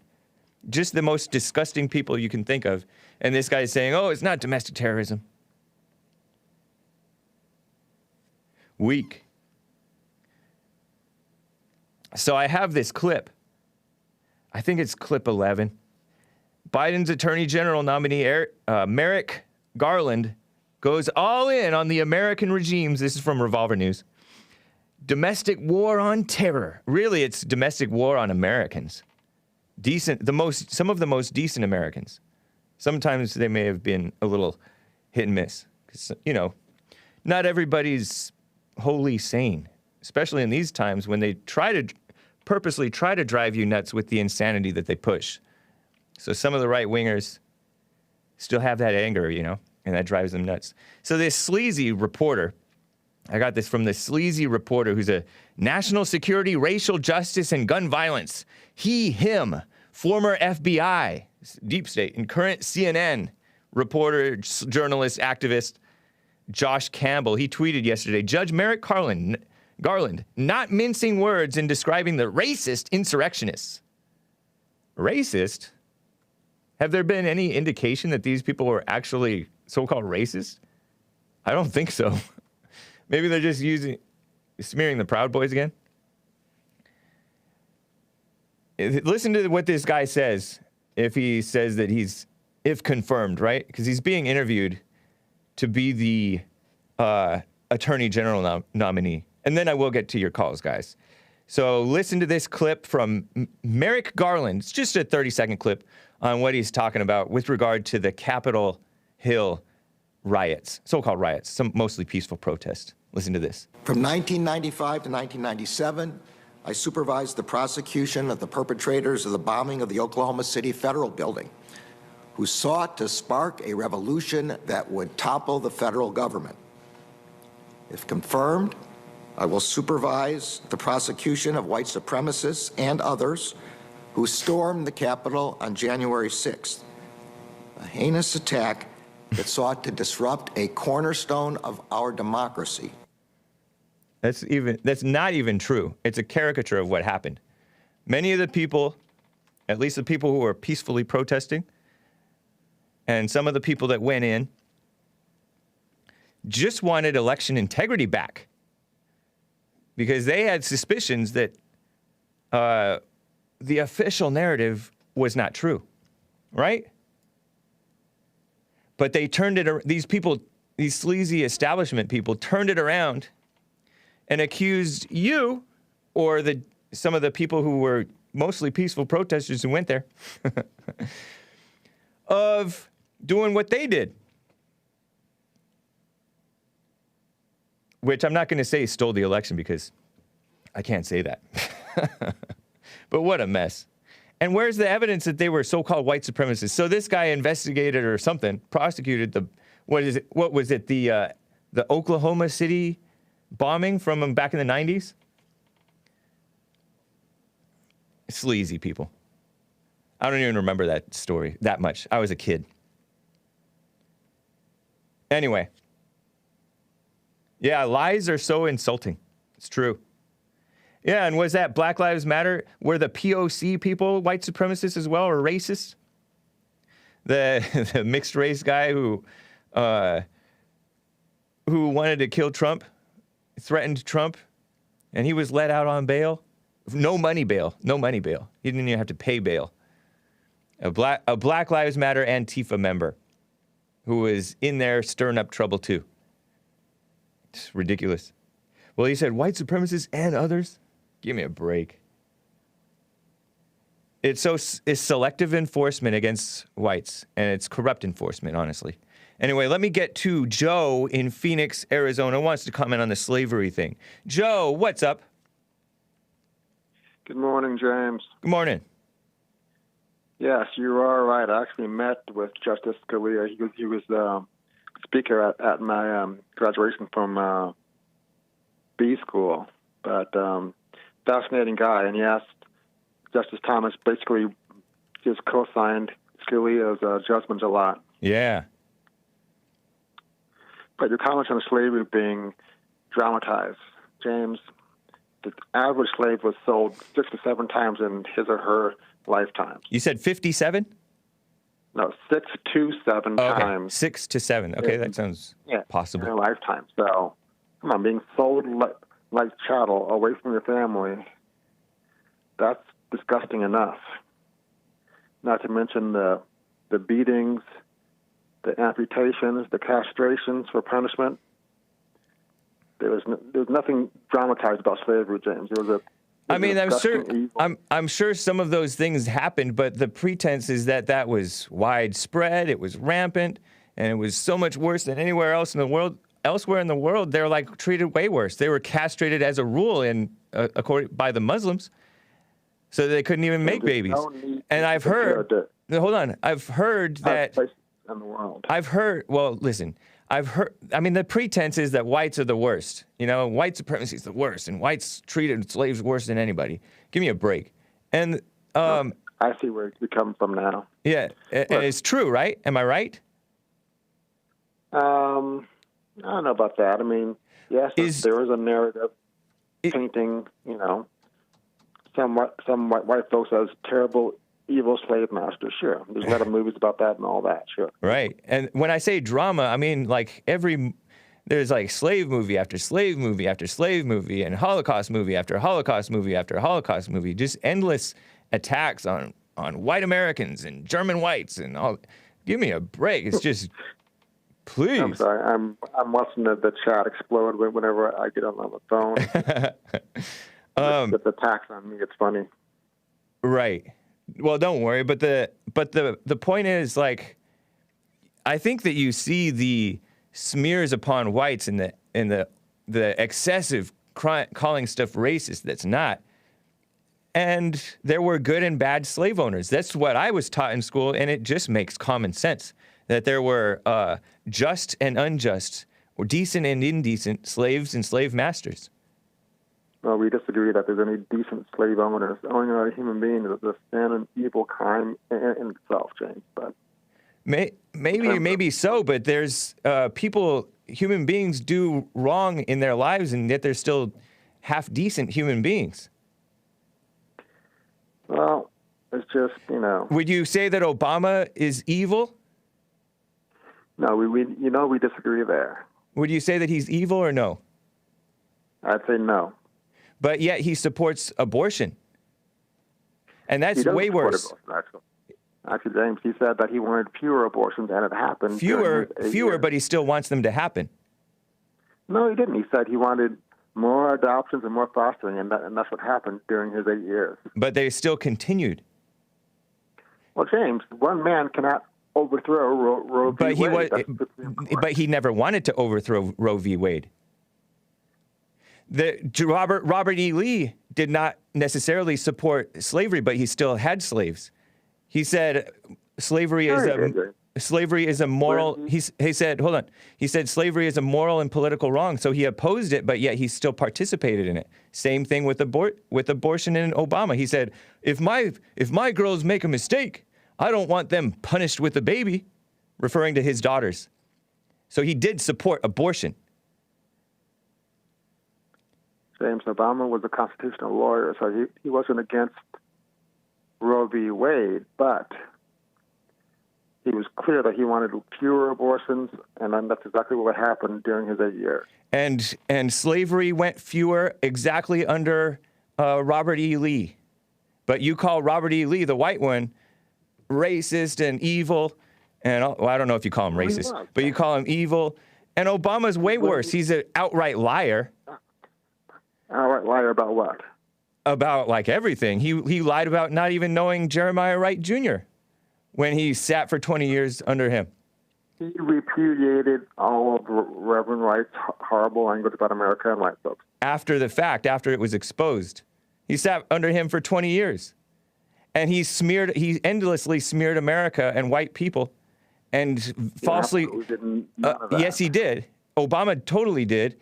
Just the most disgusting people you can think of. And this guy is saying, oh, it's not domestic terrorism. Weak. So I have this clip. I think it's clip 11. Biden's Attorney General nominee Merrick Garland goes all in on the American regimes. This is from Revolver News. Domestic war on terror. Really, it's domestic war on Americans. Some of the most decent Americans. Sometimes they may have been a little hit and miss. 'Cause, you know, not everybody's wholly sane, especially in these times when they purposely try to drive you nuts with the insanity that they push. So some of the right-wingers still have that anger, you know, and that drives them nuts. So this sleazy reporter, I got this from this sleazy reporter who's a national security, racial justice, and gun violence. Him, former FBI, deep state, and current CNN reporter, journalist, activist, Josh Campbell, he tweeted yesterday, Judge Merrick Garland, not mincing words in describing the racist insurrectionists. Racist? Have there been any indication that these people were actually so-called racist? I don't think so. Maybe they're just smearing the Proud Boys again. Listen to what this guy says if he says that if confirmed, right? Because he's being interviewed to be the Attorney General nominee. And then I will get to your calls, guys. So listen to this clip from Merrick Garland. It's just a 30-second clip on what he's talking about with regard to the Capitol Hill riots, so-called riots, some mostly peaceful protests. Listen to this. From 1995 to 1997, I supervised the prosecution of the perpetrators of the bombing of the Oklahoma City Federal Building, who sought to spark a revolution that would topple the federal government. If confirmed, I will supervise the prosecution of white supremacists and others who stormed the Capitol on January 6th, a heinous attack that sought to disrupt a cornerstone of our democracy. That's not even true. It's a caricature of what happened. Many of the people at least the people who were peacefully protesting, and some of the people that went in, just wanted election integrity back because they had suspicions that the official narrative was not true, right? But they turned it, these people, these sleazy establishment people turned it around and accused you or some of the people who were mostly peaceful protesters who went there of doing what they did. Which I'm not going to say stole the election because I can't say that. But what a mess. And where's the evidence that they were so-called white supremacists? So this guy investigated or something, prosecuted what was it, the Oklahoma City bombing from back in the 90s? Sleazy people. I don't even remember that story that much. I was a kid. Anyway. Yeah, lies are so insulting. It's true. Yeah, and was that Black Lives Matter? Were the POC people white supremacists as well, or racist? The mixed race guy who wanted to kill Trump, threatened Trump, and he was let out on bail. No money bail. He didn't even have to pay bail. A Black Lives Matter Antifa member who was in there stirring up trouble too. It's ridiculous. Well, he said white supremacists and others. Give me a break. It's selective enforcement against whites, and it's corrupt enforcement, honestly. Anyway, let me get to Joe in Phoenix, Arizona, wants to comment on the slavery thing. Joe, what's up? Good morning, James. Good morning. Yes, you are right. I actually met with Justice Scalia. He was the speaker at my graduation from B school. But fascinating guy, and he asked Justice Thomas basically just co-signed Scalia's judgments a lot. Yeah. But your comments on slavery being dramatized, James, the average slave was sold 6 to 7 times in his or her lifetime. You said 57? No, 6 to 7 times. 6 to 7. Okay, that sounds possible. In a lifetime. So, come on, being sold like chattel away from your family, that's disgusting enough. Not to mention the beatings, the amputations, the castrations for punishment. There was nothing dramatized about slavery, James. I'm sure some of those things happened, but the pretense is that was widespread, it was rampant, and it was so much worse than anywhere else in the world. Elsewhere in the world, they're like treated way worse. They were castrated as a rule by the Muslims, so they couldn't even make babies. And I've heard. Hold on, I've heard that. In the world. I've heard. Well, listen. I've heard. I mean, the pretense is that whites are the worst. You know, white supremacy is the worst, and whites treated slaves worse than anybody. Give me a break. And I see where it's come from now. Yeah, and it's true, right? Am I right? I don't know about that. I mean, yes, there is a narrative painting, some white folks as terrible, evil slave masters. Sure, there's a lot of movies about that and all that. Sure. Right, and when I say drama, I mean like there's like slave movie after slave movie after slave movie, and Holocaust movie after Holocaust movie after Holocaust movie. Just endless attacks on white Americans and German whites and all. Give me a break. It's just. Please. I'm sorry. I'm watching the chat explode whenever I get on the phone. The attacks on me, it's funny. Right. Well, don't worry. But the point is, like, I think that you see the smears upon whites and the excessive calling stuff racist that's not. And there were good and bad slave owners. That's what I was taught in school, and it just makes common sense. That there were just and unjust, or decent and indecent slaves and slave masters. Well, we disagree that there's any decent slave owners. Owning a human being is a sin and evil crime in itself, James. But maybe so, but there's human beings do wrong in their lives, and yet they're still half decent human beings. Well, It's just, Would you say that Obama is evil? No, we disagree there. Would you say that he's evil or no? I'd say no. But yet he supports abortion. And that's way worse. Actually, James, he said that he wanted fewer abortions, and it happened. Fewer, but he still wants them to happen. No, he didn't. He said he wanted more adoptions and more fostering, and that's what happened during his 8 years. But they still continued. Well, James, one man cannot overthrow Roe v. Wade. But he never wanted to overthrow Roe v. Wade. Robert E. Lee did not necessarily support slavery, but he still had slaves. He said slavery is a moral. He said, hold on. He said slavery is a moral and political wrong. So he opposed it, but yet he still participated in it. Same thing with abortion in Obama. He said, if my girls make a mistake, I don't want them punished with a baby, referring to his daughters. So he did support abortion. James, Obama was a constitutional lawyer, so he wasn't against Roe v. Wade, but he was clear that he wanted fewer abortions, and that's exactly what happened during his 8 years. And slavery went fewer exactly under Robert E. Lee. But you call Robert E. Lee, the white one, racist and evil, and I don't know if you call him racist, but you call him evil. And Obama's way worse. He's an outright liar. Outright liar about what? About like everything. He lied about not even knowing Jeremiah Wright Jr. when he sat for 20 years under him. He repudiated all of Reverend Wright's horrible language about America and white folks. After the fact, after it was exposed. He sat under him for 20 years. And he endlessly smeared America and white people and falsely. Yes, he did. Obama totally did.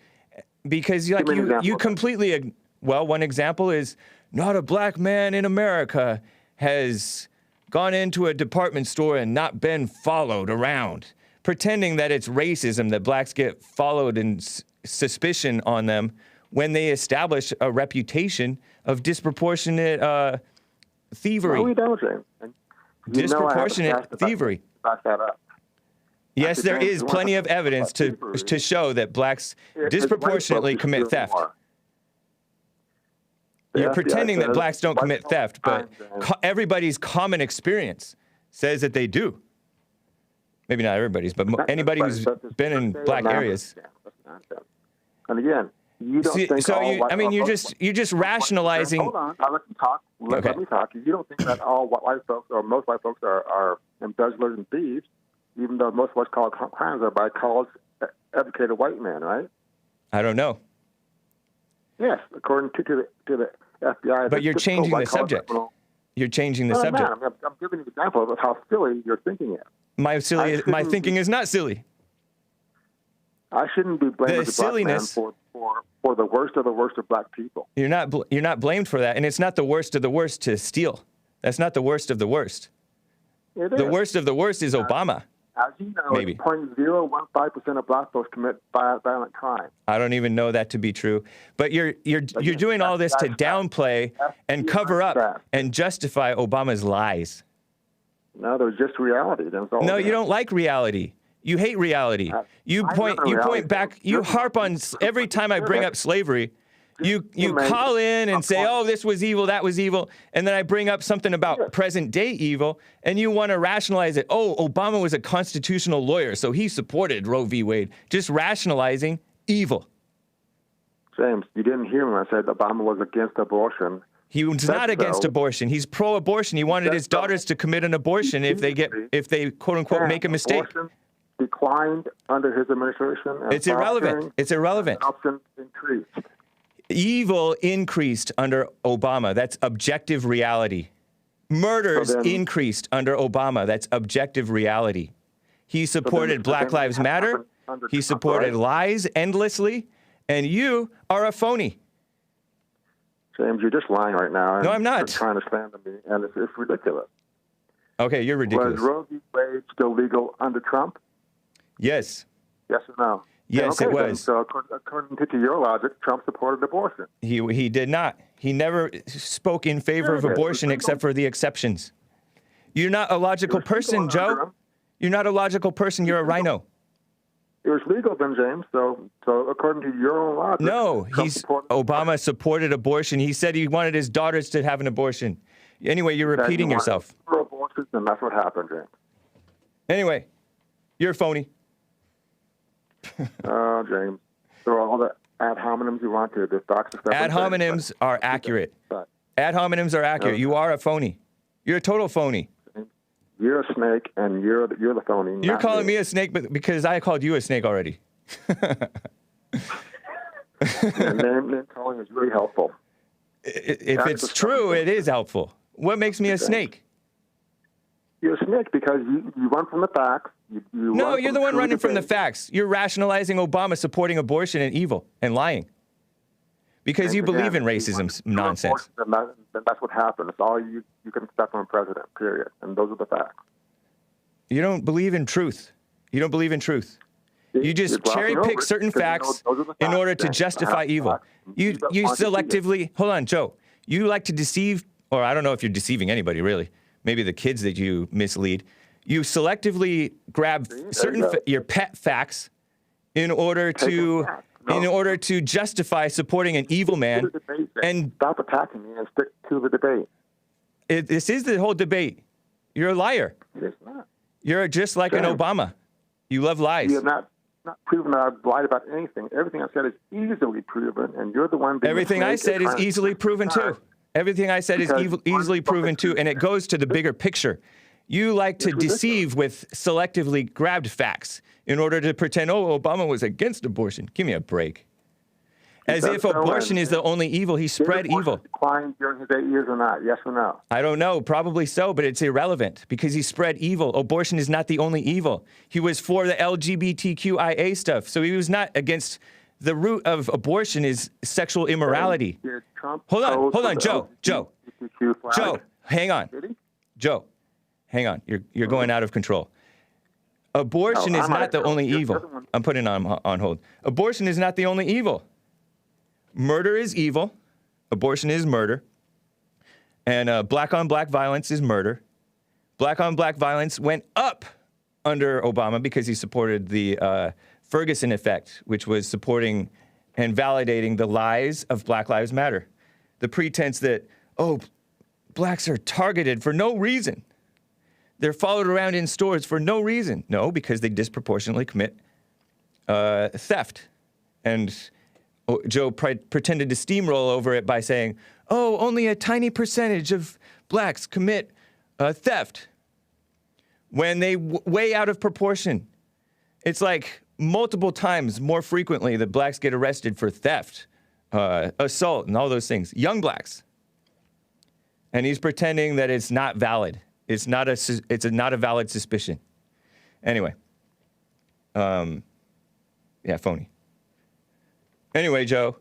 Because you completely, one example is not a black man in America has gone into a department store and not been followed around, pretending that it's racism that blacks get followed and suspicion on them when they establish a reputation of disproportionate thievery. No, we don't, James. Disproportionate thievery. Back that up. Yes, there is plenty of evidence to show that blacks disproportionately commit theft. You're pretending that blacks don't commit theft, but everybody's common experience says that they do. Maybe not everybody's, but anybody who's been in black areas. And again, you don't think so you're just rationalizing. Hold on, I'll let you talk. Let me talk. You don't think that all white folks or most white folks are embezzlers and thieves, even though most of what's called crimes are by college educated white men, right? I don't know. Yes, according to the FBI. But you're changing the subject. You're changing the subject. I'm giving you an example of how silly your thinking is. My thinking is not silly. I shouldn't be blaming the silliness black man for the worst of black people. You're not blamed for that, and it's not the worst of the worst to steal. That's not the worst of the worst. The worst of the worst is Obama. As you know, maybe 0.015% of black folks commit violent crime. I don't even know that to be true. But you're doing all this to downplay and cover up and justify Obama's lies. No, there's just reality. No, you don't like reality. You hate reality. You point back. You harp on every time I bring up slavery. You call in and say, oh, this was evil, that was evil. And then I bring up something about present day evil, and you want to rationalize it. Oh, Obama was a constitutional lawyer, so he supported Roe v. Wade. Just rationalizing evil. James, you didn't hear me when I said Obama was against abortion. He was not against abortion. He's pro-abortion. He wanted his daughters to commit an abortion if they quote unquote make a mistake. Abortion declined under his administration. It's irrelevant. It's irrelevant. Options increased. Evil increased under Obama. That's objective reality. Murders increased under Obama. That's objective reality. He supported Black Lives Matter. He supported lies endlessly. And you are a phony. James, you're just lying right now. No, I'm not. You're trying to slander me, and it's ridiculous. Okay, you're ridiculous. Was Roe v. Wade still legal under Trump? Yes. Yes or no? Yes, it was. Then. So according to your logic, Trump supported abortion. He did not. He never spoke in favor of abortion except for the exceptions. You're not a logical person, Joe. You're not a logical person. You're a rhino. It was legal then, James. So according to your own logic, No, Obama supported abortion. He said he wanted his daughters to have an abortion. Anyway, you're repeating yourself. For abortions, and that's what happened, James. Anyway, you're phony. Oh, James. Throw all the ad hominems you want to. The facts and stuff. Ad hominems are accurate. Ad hominems are accurate. You are a phony. You're a total phony. You're a snake, and you're the phony. You're calling me a snake because I called you a snake already. Name calling is really helpful. If it's true, it is helpful. What makes me a snake? You're a snake because you run from the facts. No, you're the one running from the facts. You're rationalizing Obama supporting abortion and evil and lying. Because you believe in racism nonsense. Then that's what happened. It's all you can expect from a president, period. And those are the facts. You don't believe in truth. You don't believe in truth. You just cherry pick certain facts in order to justify evil. You selectively, hold on, Joe. You like to deceive, or I don't know if you're deceiving anybody, really. Maybe the kids that you mislead. You selectively grab certain your pet facts in order to justify supporting an evil man. And stop attacking me and stick to the debate. This is the whole debate. You're a liar. It's not. You're just like an Obama. You love lies. You have not proven that I've lied about anything. Everything I said is easily proven, and you're the one being Everything I said is easily proven too. Everything I said is easily proven too, and it goes to the bigger picture. You like to deceive with selectively grabbed facts in order to pretend, oh, Obama was against abortion. Give me a break. As if abortion is the only evil. He spread evil. Declined during his 8 years or not? Yes or no? I don't know. Probably so, but it's irrelevant because he spread evil. Abortion is not the only evil. He was for the LGBTQIA stuff, so he was not against. The root of abortion is sexual immorality. Hold on, Joe, hang on. Joe, hang on. You're going out of control. Abortion is not the only evil. I'm putting it on hold. Abortion is not the only evil. Murder is evil. Abortion is murder. And black-on-black violence is murder. Black-on-black violence went up under Obama because he supported the Ferguson effect, which was supporting and validating the lies of Black Lives Matter. The pretense that, oh, blacks are targeted for no reason. They're followed around in stores for no reason. No, because they disproportionately commit theft. And Joe pretended to steamroll over it by saying, oh, only a tiny percentage of blacks commit theft. When they way out of proportion. It's like multiple times more frequently that blacks get arrested for theft, assault, and all those things. Young blacks. And he's pretending that it's not valid. It's not a valid suspicion. Anyway. Yeah, phony. Anyway, Joe.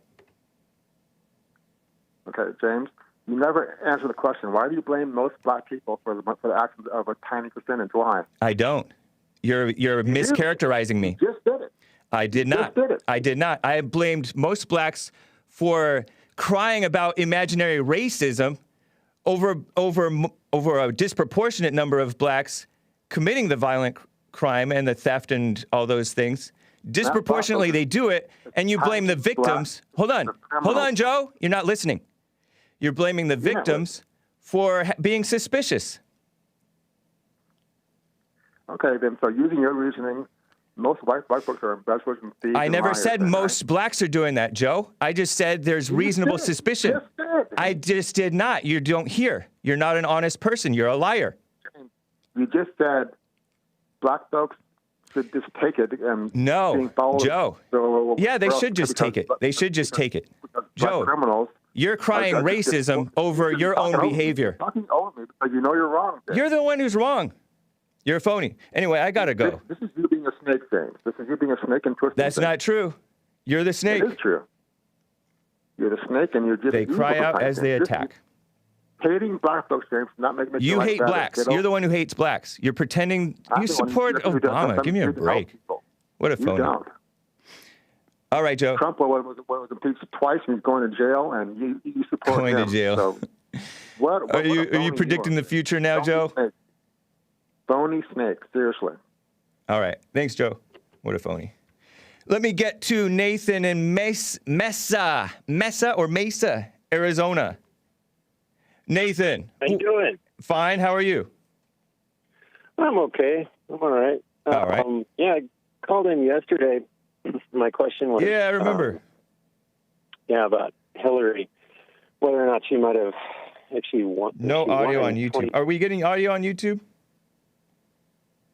Okay, James. You never answer the question. Why do you blame most black people for the actions of a tiny percentage? Why? I don't. You're mischaracterizing me. You just did it. I did not. I did not. I blamed most blacks for crying about imaginary racism over a disproportionate number of blacks committing the violent crime and the theft and all those things. Disproportionately, they do it, and you blame the victims. Hold on, Joe. You're not listening. You're blaming the victims for being suspicious. Okay, then, so using your reasoning, most white folks are embezzlers and thieves. I never said most blacks are doing that, Joe. I just said there's reasonable suspicion. I just did not. You don't hear. You're not an honest person. You're a liar. You just said black folks should just take it and no, Joe. Yeah, they should just take it. They should just take it. Joe, criminals, you're crying racism over your own behavior. You're talking over me because you know you're wrong. You're the one who's wrong. You're a phony. Anyway, I gotta go. This is you being a snake, James. This is you being a snake and twisting. That's not true. You're the snake. It is true. You're the snake, and you're just. They cry out as they attack. Hating black folks, James, not making you hate blacks. You're the one who hates blacks. You're pretending you support Obama. Give me a break. What a phony. All right, Joe. Trump was impeached twice and he's going to jail, and you support Going him. to jail. So what Are you predicting the future now, Joe? Phony snake, seriously. All right. Thanks, Joe. What a phony. Let me get to Nathan in Mesa, Arizona. Nathan. How you doing? Fine. How are you? I'm okay. I'm all right. All right. Yeah, I called in yesterday. My question was... Yeah, I remember. About Hillary, whether or not she might have actually won. No audio on YouTube. Are we getting audio on YouTube?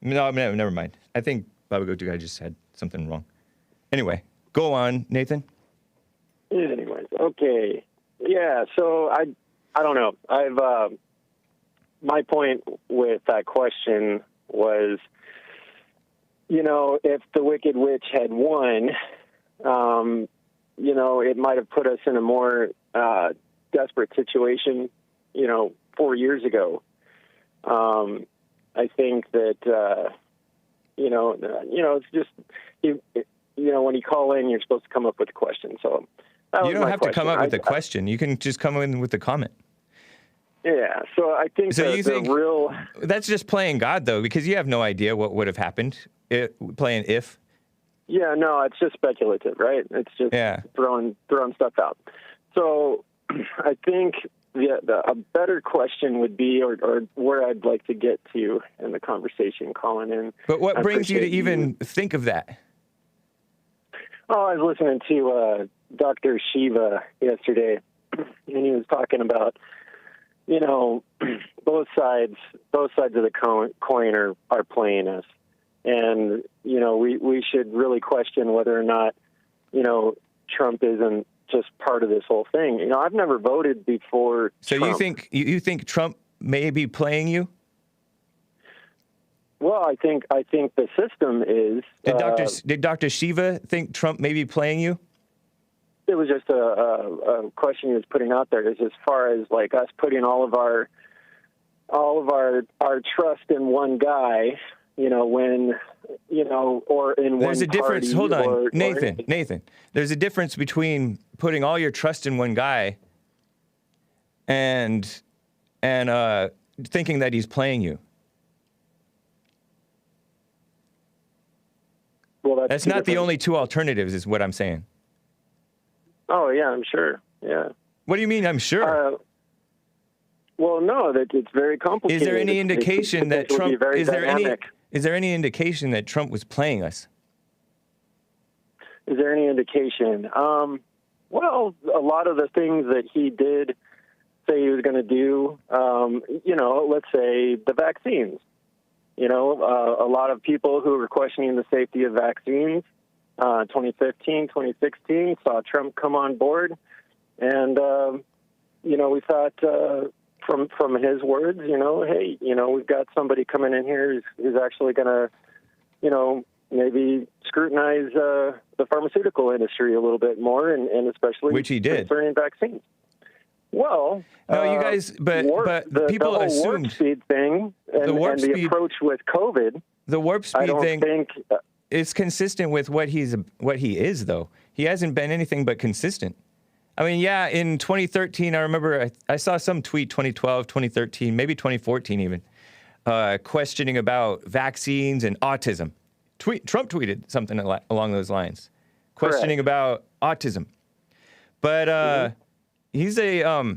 No, never mind. I think Baba Gotu guy just had something wrong. Anyway, go on, Nathan. Anyways, okay. Yeah, so I don't know. My point with that question was, if the Wicked Witch had won, it might have put us in a more desperate situation, 4 years ago. I think that, it's just, when you call in, you're supposed to come up with a question. So you don't have to come up with a question. You can just come in with a comment. Yeah. So I think that's just playing God, though, because you have no idea what would have happened playing if. Yeah, no, it's just speculative, right? It's just throwing stuff out. So I think a better question would be, or where I'd like to get to in the conversation, calling in. But what brings you to even think of that? Oh, I was listening to Dr. Shiva yesterday, and he was talking about, both sides of the coin are playing us. And, we should really question whether or not, Trump isn't just part of this whole thing. I've never voted before Trump. You think Trump may be playing you? Well, I think the system is. Did Dr. Shiva think Trump may be playing you? It was just a question he was putting out there, is as far as like us putting all of our trust in one guy, when, or in one party. There's a difference. Hold on, Nathan. There's a difference between putting all your trust in one guy and thinking that he's playing you. Well, that's not the only two alternatives, is what I'm saying. Oh, yeah, I'm sure. Yeah. What do you mean, I'm sure? Well, no, that it's very complicated. Is there any indication that Trump? Is there any indication that Trump was playing us? Is there any indication? Well, a lot of the things that he did say he was going to do, let's say the vaccines. A lot of people who were questioning the safety of vaccines, 2015, 2016, saw Trump come on board. And, we thought from his words, hey, we've got somebody coming in here who's actually going to, maybe scrutinize the pharmaceutical industry a little bit more, and especially which he did concerning vaccines. Well, no, you guys, but people the whole assumed warp speed thing and the approach with COVID. The warp speed thing is consistent with what he is, though. He hasn't been anything but consistent. I mean, yeah, in 2013, I remember I saw some tweet, 2012, 2013, maybe 2014 even, questioning about vaccines and autism. Trump tweeted something along those lines, questioning about autism. But he's a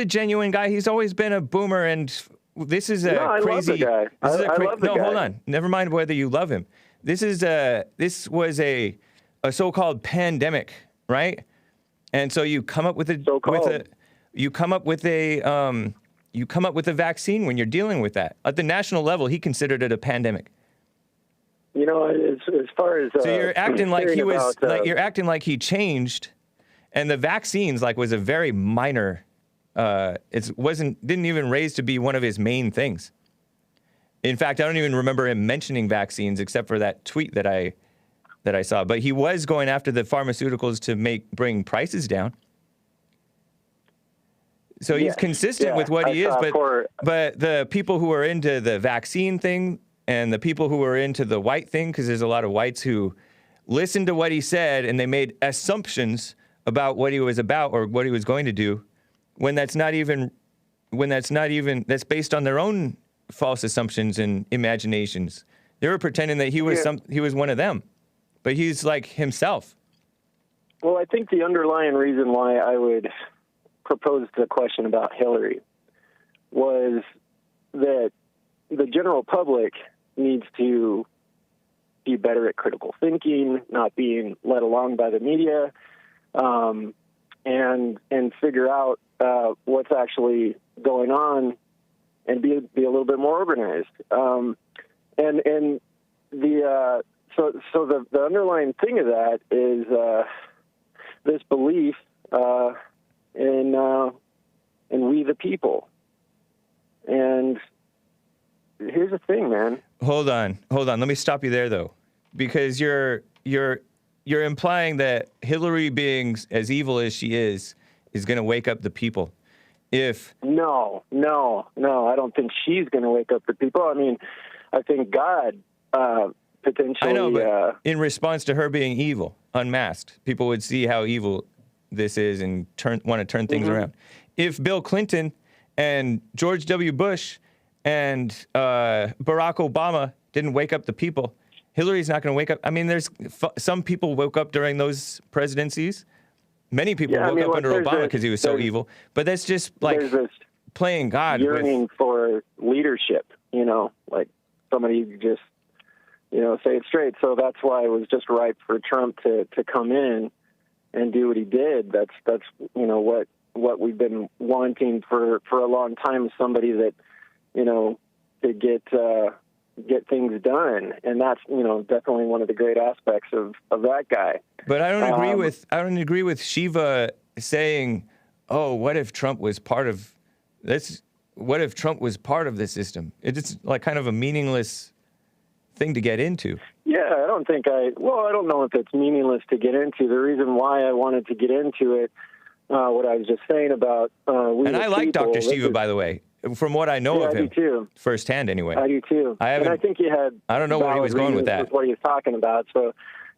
genuine guy. He's always been a boomer, and this is a crazy. I love the guy. I love the guy. Hold on. Never mind whether you love him. This was a so-called pandemic, right? And so you come up with a vaccine when you're dealing with that. At the national level, he considered it a pandemic. As far as so you're acting like he was you're acting like he changed, and the vaccines was a very minor. Didn't even raise to be one of his main things. In fact, I don't even remember him mentioning vaccines except for that tweet that I saw. But he was going after the pharmaceuticals to bring prices down. So he's consistent with what he is, but the people who are into the vaccine thing and the people who are into the white thing, because there's a lot of whites who listened to what he said and they made assumptions about what he was about or what he was going to do, that's based on their own false assumptions and imaginations. They were pretending that he was he was one of them, but he's like himself. Well, I think the underlying reason why I would propose the question about Hillary was that the general public needs to be better at critical thinking, not being led along by the media, and figure out what's actually going on and be a little bit more organized. So the underlying thing of that is this belief in we the people. And here's the thing, man. Hold on. Let me stop you there, though, because you're implying that Hillary, being as evil as she is going to wake up the people. No, I don't think she's going to wake up the people. I mean, I think God potentially. I know, but in response to her being evil, unmasked, people would see how evil this is and want to turn things around. If Bill Clinton and George W. Bush and Barack Obama didn't wake up the people, Hillary's not going to wake up. I mean, there's some people woke up during those presidencies. Many people woke up under Obama because he was so evil. But that's just like playing God. Yearning for leadership, like somebody just, say it straight. So that's why it was just ripe for Trump to come in and do what he did. That's what we've been wanting for a long time, somebody that, to get things done. And that's, definitely one of the great aspects of that guy. But I don't agree with Shiva saying, "Oh, what if Trump was part of this? What if Trump was part of the system?" It's like kind of a meaningless thing to get into. Yeah, I don't know if it's meaningless to get into. The reason why I wanted to get into it, what I was just saying about and I like Dr. Shiva, by the way, from what I know of him. I do too. Firsthand, anyway. I do too. And I think he had. I don't know where he was going with that. What he was talking about. So,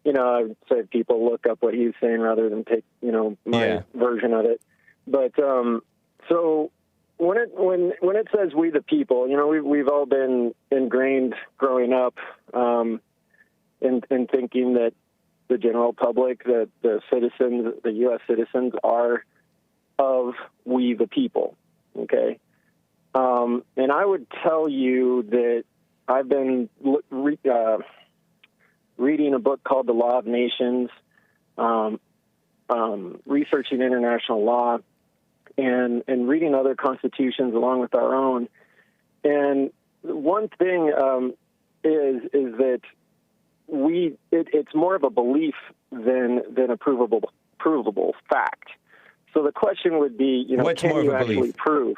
I would say people look up what he was saying rather than take, my version of it. But so when it says "we the people," we've all been ingrained growing up in thinking that the general public, the citizens, the U.S. citizens, are of we the people. Okay. And I would tell you that I've been reading a book called The Law of Nations, researching international law, and reading other constitutions along with our own. And one thing is that it's more of a belief than a provable fact. So the question would be, can you actually prove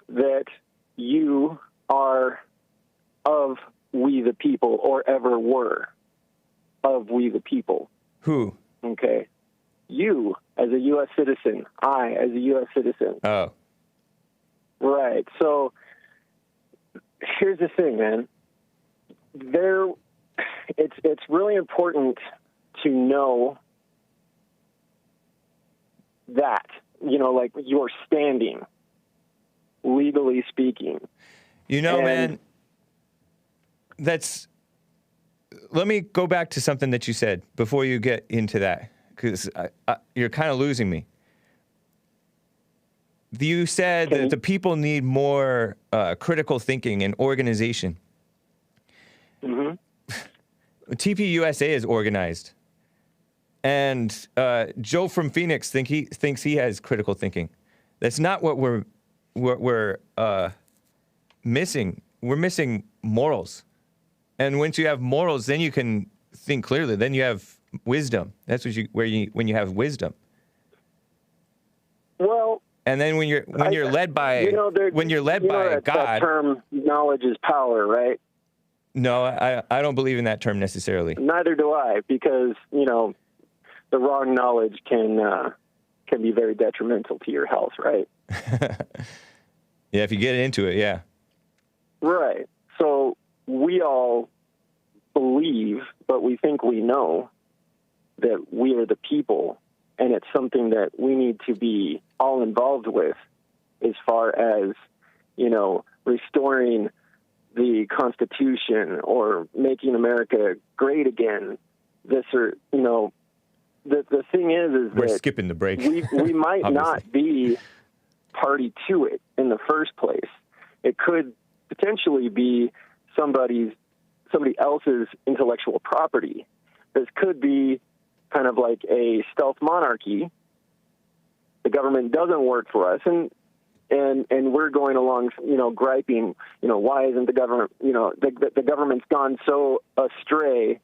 that you are of we the people, or ever were of we the people? Who? Okay. You as a U.S. citizen. I as a U.S. citizen. Oh. Right. So here's the thing, man. It's really important to know that, like your standing, legally speaking. Man, let me go back to something that you said before you get into that, because you're kind of losing me. You said that the people need more critical thinking and organization. Mm-hmm. TPUSA is organized. And Joe from Phoenix thinks he has critical thinking. That's not what we're missing. We're missing morals. And once you have morals, then you can think clearly. Then you have wisdom. That's when you have wisdom. Well. And then when you're led by God. That term, knowledge is power, right? No, I don't believe in that term necessarily. Neither do I, because the wrong knowledge can be very detrimental to your health, right? Yeah, if you get into it, yeah. Right. So we all believe, but we think we know that we are the people, and it's something that we need to be all involved with as far as, restoring the Constitution or making America great again. The thing is We're that skipping the break. we might not be party to it in the first place. It could potentially be somebody else's intellectual property. This could be kind of like a stealth monarchy. The government doesn't work for us, and we're going along, griping, why isn't the government, the government's gone so astray,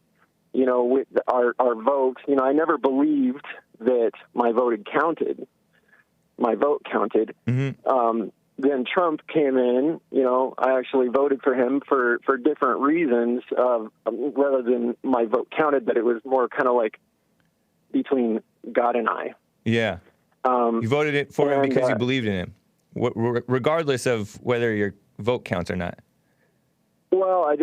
with our votes. I never believed that my vote counted. Mm-hmm. Then Trump came in, I actually voted for him for different reasons, rather than my vote counted, but it was more kind of like between God and I. Yeah. You voted for him because you believed in him, regardless of whether your vote counts or not. Well, I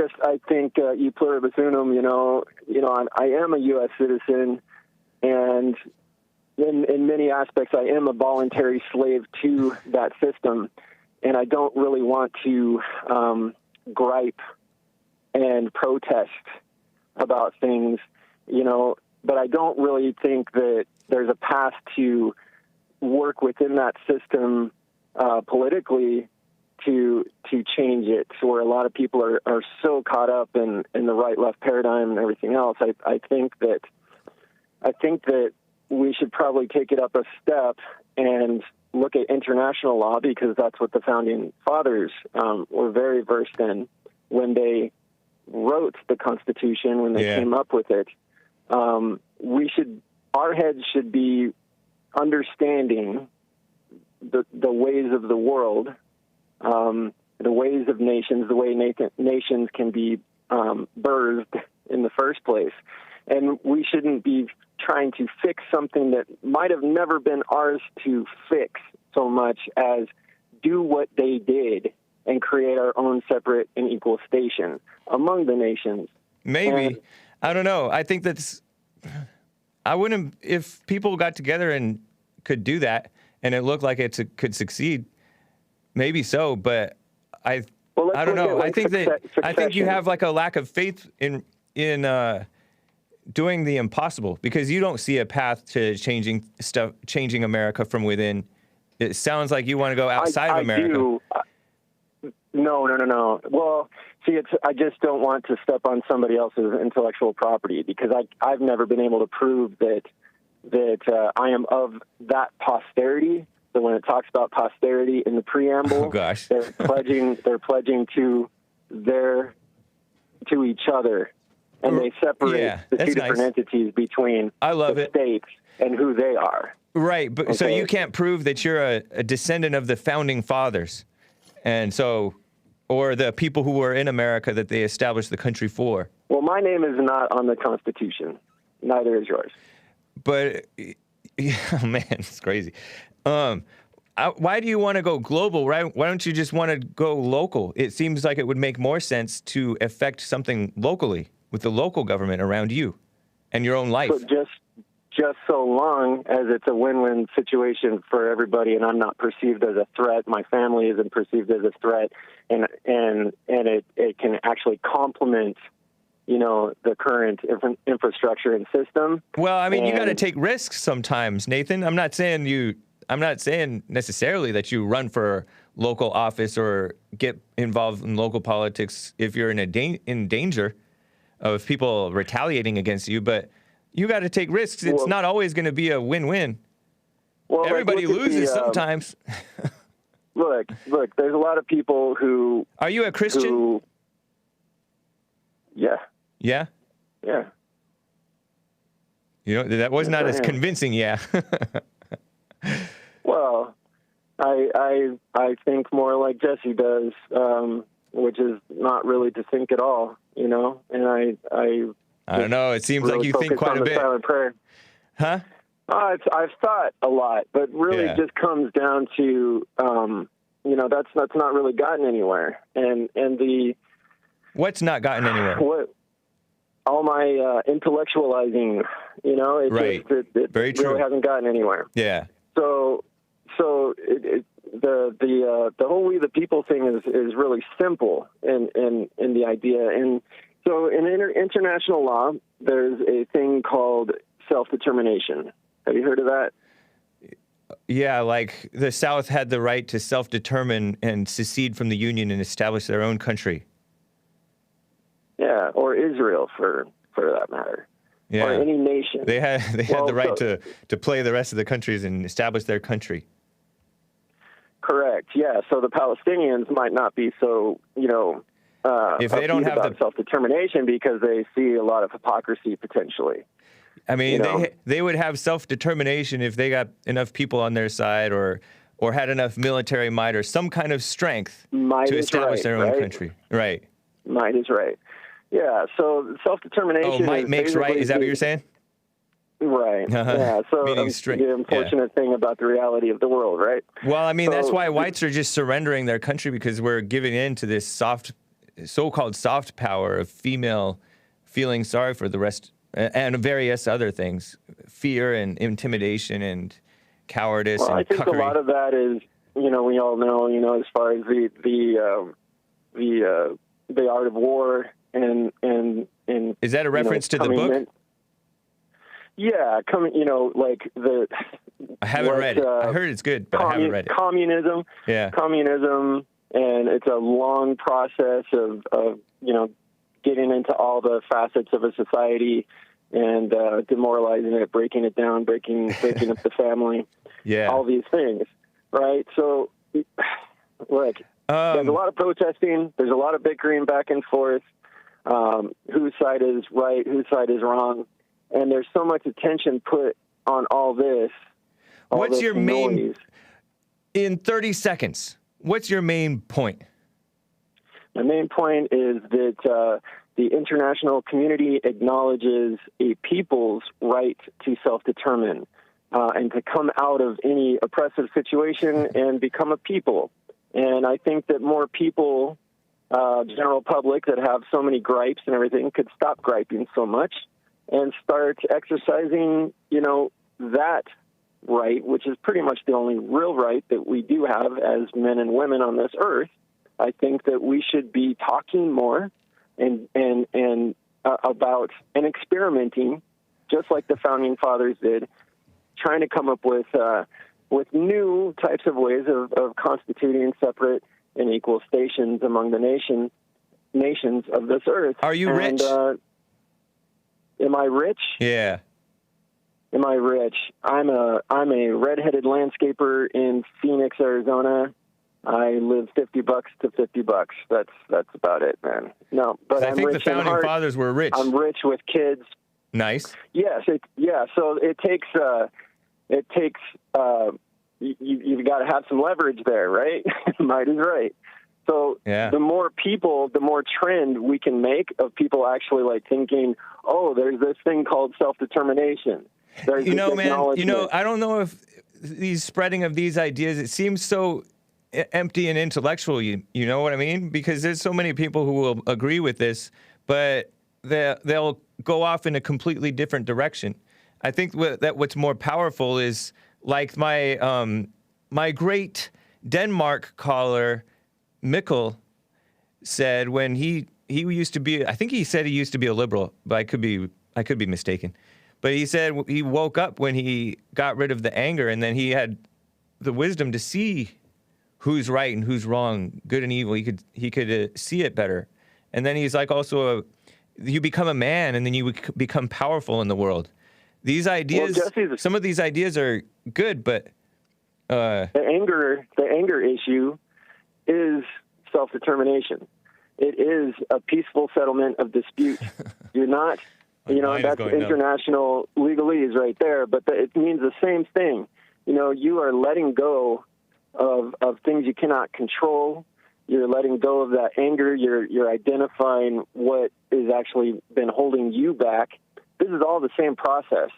think e pluribus unum, I am a U.S. citizen, and in many aspects, I am a voluntary slave to that system, and I don't really want to gripe and protest about things, but I don't really think that there's a path to work within that system politically to change it, where a lot of people are so caught up in the right-left paradigm and everything else. I think that we should probably take it up a step and look at international law, because that's what the founding fathers were very versed in when they wrote the Constitution, when they came up with it. Our heads should be understanding the ways of the world, the ways of nations, the way nations can be birthed in the first place. And we shouldn't be trying to fix something that might have never been ours to fix, so much as do what they did and create our own separate and equal station among the nations. Maybe. I don't know. I think if people got together and could do that and it looked like it could succeed, maybe so, but I don't know. I think you have like a lack of faith in doing the impossible, because you don't see a path to changing America from within. It sounds like you want to go outside of America. Do. No. Well, see, I just don't want to step on somebody else's intellectual property, because I've never been able to prove that I am of that posterity. So when it talks about posterity in the preamble, they're pledging to each other, and they separate the two different entities between the states and who they are. Right, but so you can't prove that you're a descendant of the founding fathers, and so, or the people who were in America that they established the country for. Well, my name is not on the Constitution. Neither is yours. But, oh man, it's crazy. Why do you want to go global, right? Why don't you just want to go local? It seems like it would make more sense to affect something locally with the local government around you and your own life. But just so long as it's a win-win situation for everybody, and I'm not perceived as a threat, my family isn't perceived as a threat, and it can actually complement, the current infrastructure and system. Well, I mean, you got to take risks sometimes, Nathan. I'm not saying necessarily that you run for local office or get involved in local politics if you're in danger of people retaliating against you, but you got to take risks. It's not always going to be a win-win. Well, everybody loses sometimes. Look, there's a lot of people who... Are you a Christian? Yeah. Yeah? Yeah. That was not as convincing, yeah. Well, I think more like Jesse does, which is not really to think at all, and I don't know. It seems really like you think quite a bit. Silent prayer. Huh? I've thought a lot, but really just comes down to, that's not really gotten anywhere. And the... What's not gotten anywhere? all my intellectualizing, it Right. it Very really true. hasn't gotten anywhere. Yeah. So the whole "we the people" thing is really simple in the idea. And so in international law, there's a thing called self-determination. Have you heard of that? Yeah, like the South had the right to self-determine and secede from the Union and establish their own country. Yeah, or Israel for that matter. Yeah. Or any nation. They had Well, the right so- to play the rest of the countries and establish their country. Correct. Yeah. So the Palestinians might not be so, If they don't upbeat have about the- self-determination because they see a lot of hypocrisy potentially. I mean, You know? they would have self-determination if they got enough people on their side or had enough military might or some kind of strength Might to is establish right, their own right? country. Right. Might is right. Yeah. So self-determination. Oh, might is makes right. basically Is that what you're saying? Right. Yeah. So Meaning strength. the unfortunate thing about the reality of the world, right? Well, I mean, that's So- why whites are just surrendering their country because we're giving in to this so-called soft power of female feeling sorry for the rest and various other things, fear and intimidation and cowardice Well, and I think cuckery. a lot of that is, we all know, as far as the art of war and Is that a reference to the coming book? in- Yeah, like the. I haven't what, read it. I heard it's good, but I haven't read it. Communism. Yeah. Communism, and it's a long process of getting into all the facets of a society and demoralizing it, breaking it down, breaking up the family. Yeah. All these things, right? So, look, there's a lot of protesting. There's a lot of bickering back and forth. Whose side is right? Whose side is wrong? And there's so much attention put on all this. What's this your main, noise. in 30 seconds, what's your main point? My main point is that the international community acknowledges a people's right to self-determine and to come out of any oppressive situation and become a people. And I think that more people, general public that have so many gripes and everything, could stop griping so much and start exercising, that right, which is pretty much the only real right that we do have as men and women on this earth. I think that we should be talking more and about and experimenting, just like the founding fathers did, trying to come up with new types of ways of constituting separate and equal stations among the nations of this earth. Are you rich? Am I rich? Yeah. Am I rich? I'm a redheaded landscaper in Phoenix, Arizona. I live $50 to $50. That's about it, man. No, but I I'm think the rich in founding heart. fathers were rich. I'm rich with kids. Nice. Yes, So it takes you've got to have some leverage there, right? Might is right. So Yeah. the more people, the more trend we can make of people actually like thinking, oh, there's this thing called self-determination. There's this Man, acknowledgement. I don't know if these spreading of these ideas, it seems so empty and intellectual, you know what I mean? Because there's so many people who will agree with this, but they'll go off in a completely different direction. I think that what's more powerful is like my great Denmark caller, Mikkel, said when he used to be, I think he said he used to be a liberal, but I could be mistaken. But he said he woke up when he got rid of the anger, and then he had the wisdom to see who's right and who's wrong, good and evil. He could see it better. And then he's like you become a man, and then you become powerful in the world. These ideas, some of these ideas are good, but the anger issue is self-determination. It is a peaceful settlement of dispute. You're not, that's international legalese right there, but it means the same thing. You are letting go of things you cannot control. You're letting go of that anger. You're identifying what is actually been holding you back. This is all the same process.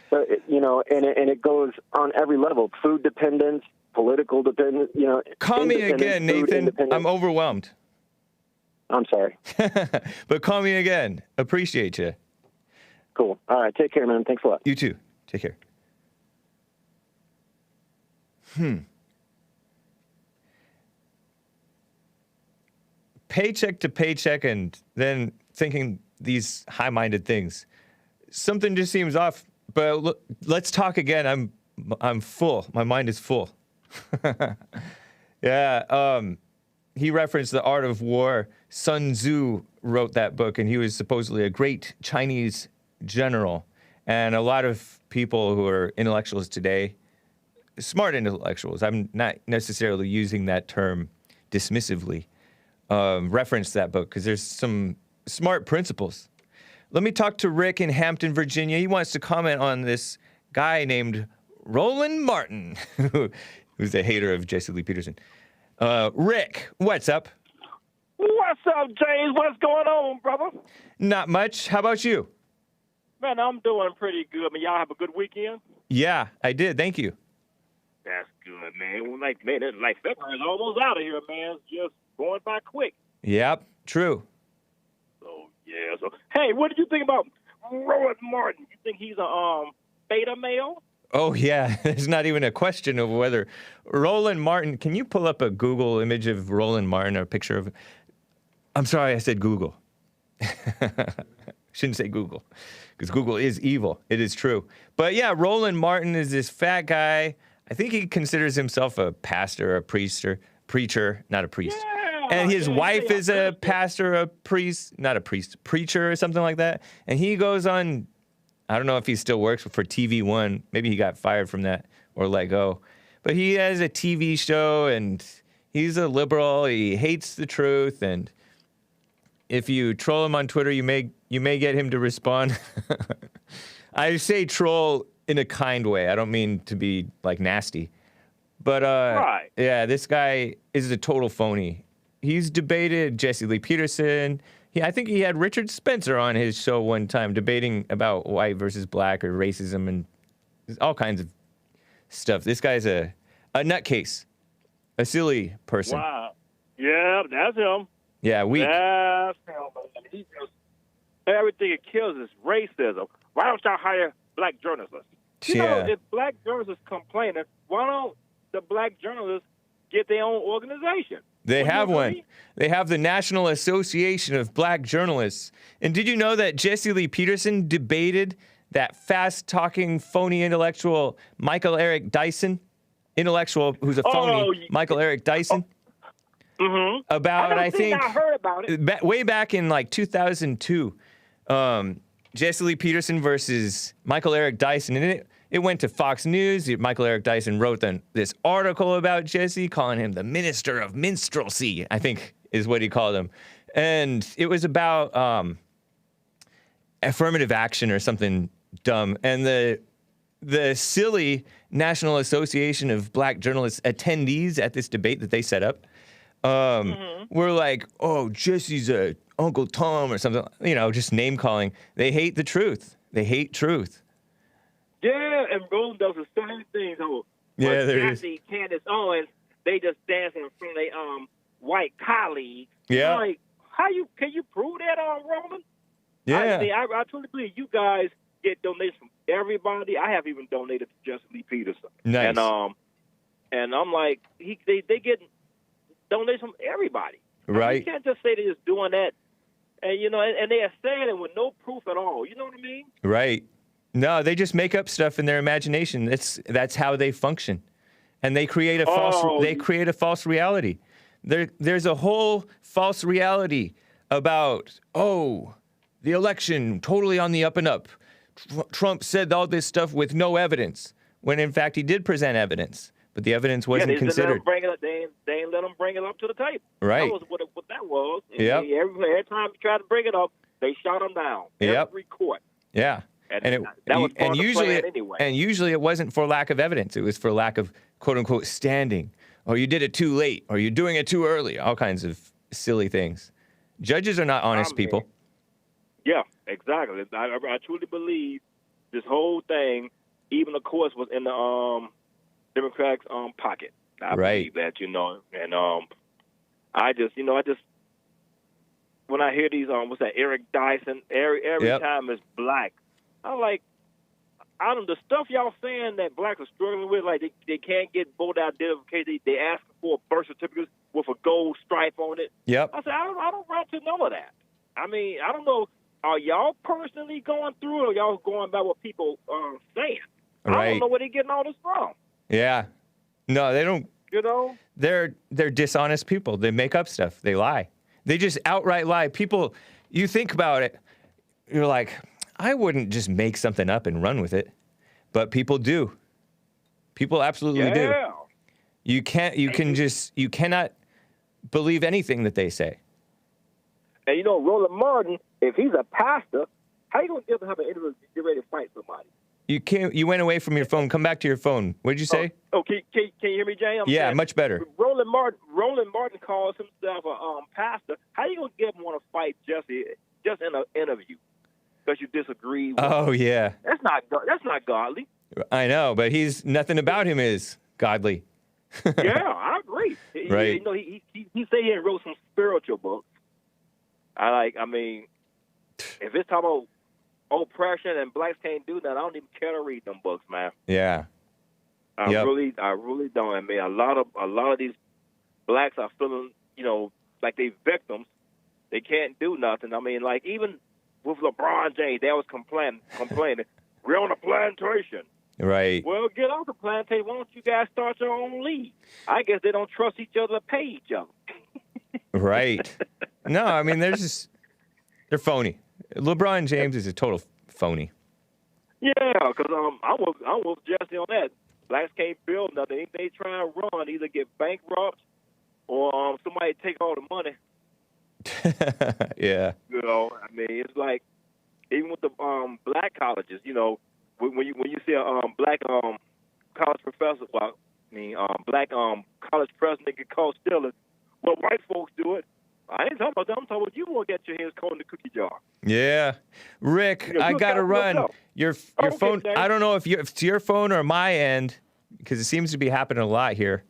So, and it goes on every level: food dependence, political dependence. Call me again, Nathan. I'm overwhelmed. I'm sorry. But call me again. Appreciate you. Cool. All right. Take care, man. Thanks a lot. You too. Take care. Paycheck to paycheck and then thinking these high-minded things. Something just seems off, but look, let's talk again. I'm full. My mind is full. Yeah, he referenced The Art of War. Sun Tzu wrote that book, and he was supposedly a great Chinese general. And a lot of people who are intellectuals today, smart intellectuals, I'm not necessarily using that term dismissively, reference that book because there's some smart principles. Let me talk to Rick in Hampton, Virginia. He wants to comment on this guy named Roland Martin, who's a hater of Jesse Lee Peterson. Rick, what's up? What's up, James? What's going on, brother? Not much. How about you? Man, I'm doing pretty good. Man, y'all have a good weekend? Yeah, I did. Thank you. That's good, man. Well, like February's almost out of here, man. It's just going by quick. Yep, true. So, yeah. So, hey, what did you think about Roland Martin? You think he's a beta male? Oh, yeah. There's not even a question of whether Roland Martin. Can you pull up a Google image of Roland Martin or a picture of. I'm sorry, I said Google. Shouldn't say Google because Google is evil. It is true. But yeah, Roland Martin is this fat guy. I think he considers himself a pastor, a preacher, not a priest. Yeah, and his wife is a pastor, a priest, not a priest, preacher or something like that. And he goes on. I don't know if he still works for TV One. Maybe he got fired from that or let go. But he has a TV show, and he's a liberal. He hates the truth, and if you troll him on Twitter, you may get him to respond. I say troll in a kind way. I don't mean to be like nasty. But right. Yeah, this guy is a total phony. He's debated Jesse Lee Peterson. I think he had Richard Spencer on his show one time debating about white versus black or racism and all kinds of stuff. This guy's a nutcase, a silly person. Wow. Yeah, that's him. Yeah, weak. That's him. He just, everything it kills is racism. Why don't y'all hire black journalists? You know, if black journalists complaining, why don't the black journalists get their own organization? They have one. They have the National Association of Black Journalists. And did you know that Jesse Lee Peterson debated that fast-talking, phony intellectual Michael Eric Dyson? Intellectual who's a phony, Michael Eric Dyson? Mm-hmm. About, I think, I heard about it. Way back in like 2002, Jesse Lee Peterson versus Michael Eric Dyson. And it went to Fox News. Michael Eric Dyson wrote this article about Jesse, calling him the minister of minstrelsy, I think is what he called him. And it was about affirmative action or something dumb. And the silly National Association of Black Journalists attendees at this debate that they set up were like, oh, Jesse's a Uncle Tom or something, just name calling. They hate the truth. They hate truth. Yeah, and Roland does the same thing. So yeah, there is. Candace Owens, they just dancing in front of their white colleagues. Yeah. Like, can you prove that on Roland? Yeah. I truly believe you guys get donations from everybody. I have even donated to Jesse Lee Peterson. Nice. And I'm like, they get donations from everybody. Right. You can't just say they're just doing that, and and they are saying it with no proof at all. You know what I mean? Right. No, they just make up stuff in their imagination. That's how they function, and they create a false reality. There's a whole false reality about the election totally on the up and up. Trump said all this stuff with no evidence, when in fact he did present evidence, but the evidence wasn't considered. They ain't let them bring it up to the table. Right. That was what that was. Yep. Every time you tried to bring it up, they shot them down. Yep. Every court. Yeah. That was part of the plan anyway. And usually it wasn't for lack of evidence. It was for lack of, quote unquote, standing. Or you did it too late. Or you're doing it too early. All kinds of silly things. Judges are not honest people. Yeah, exactly. I truly believe this whole thing, even the course was in the Democrats' pocket. I believe that, and I just when I hear these, what's that, Eric Dyson, every time it's black. I'm like, the stuff y'all saying that blacks are struggling with, like they can't get voter identification, they ask for a birth certificate with a gold stripe on it. Yep. I said, I don't want to know of that. I mean, I don't know, are y'all personally going through it, or y'all going by what people are saying? Right. I don't know where they're getting all this from. Yeah. No, they don't. You know? They're dishonest people. They make up stuff. They lie. They just outright lie. People, you think about it, you're like, I wouldn't just make something up and run with it. But people do. People absolutely do. You cannot believe anything that they say. And you know, Roland Martin, if he's a pastor, how you going to have an interview get ready to fight somebody? You went away from your phone. Come back to your phone. What did you say? Can you hear me, Jay? Yeah, much better. Roland Martin calls himself a pastor. How you gonna get him want to fight Jesse just in an interview because you disagree with him? Yeah. That's not godly. I know, but nothing about him is godly. Yeah, I agree. Right. You know, he said he wrote some spiritual books. I mean, if it's talking about oppression and blacks can't do that, I don't even care to read them books, man. Yeah. I really don't. I mean, a lot of these blacks are feeling, you know, like they victims. They can't do nothing. I mean, like even with LeBron James, they was complaining, we're on a plantation. Right. Well, get off the plantation. Why don't you guys start your own league? I guess they don't trust each other to pay each other. Right. No, I mean, they're phony. LeBron James is a total phony. Yeah, because I'm with Jesse on that. Blacks can't build nothing. If they try and run, either get bankrupt or somebody take all the money. Yeah. You know, I mean, it's like even with the black colleges. You know, when you see a black college professor, black college president get caught stealing, well, white folks do it. I ain't talking about them. I'm talking about you won't get your hands caught in the cookie jar. Yeah. Rick, I got to run. Your phone, Dave. I don't know if it's your phone or my end, because it seems to be happening a lot here,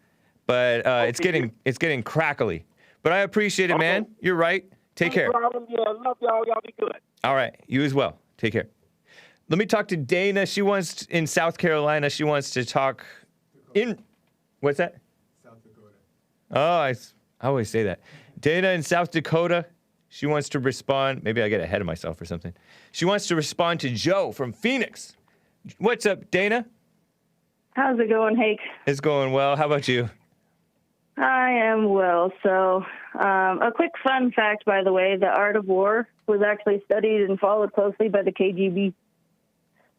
but it's getting crackly. But I appreciate it, man. You're right. Take care. No problem. Yeah, love y'all. Y'all be good. All right. You as well. Take care. Let me talk to Dana. In South Carolina. She wants to talk what's that? South Dakota. Oh, I always say that. Dana in South Dakota. She wants to respond. Maybe I get ahead of myself or something. She wants to respond to Joe from Phoenix. What's up, Dana? How's it going, Hake? It's going well. How about you? I am well. So, a quick fun fact, by the way, the art of war was actually studied and followed closely by the KGB.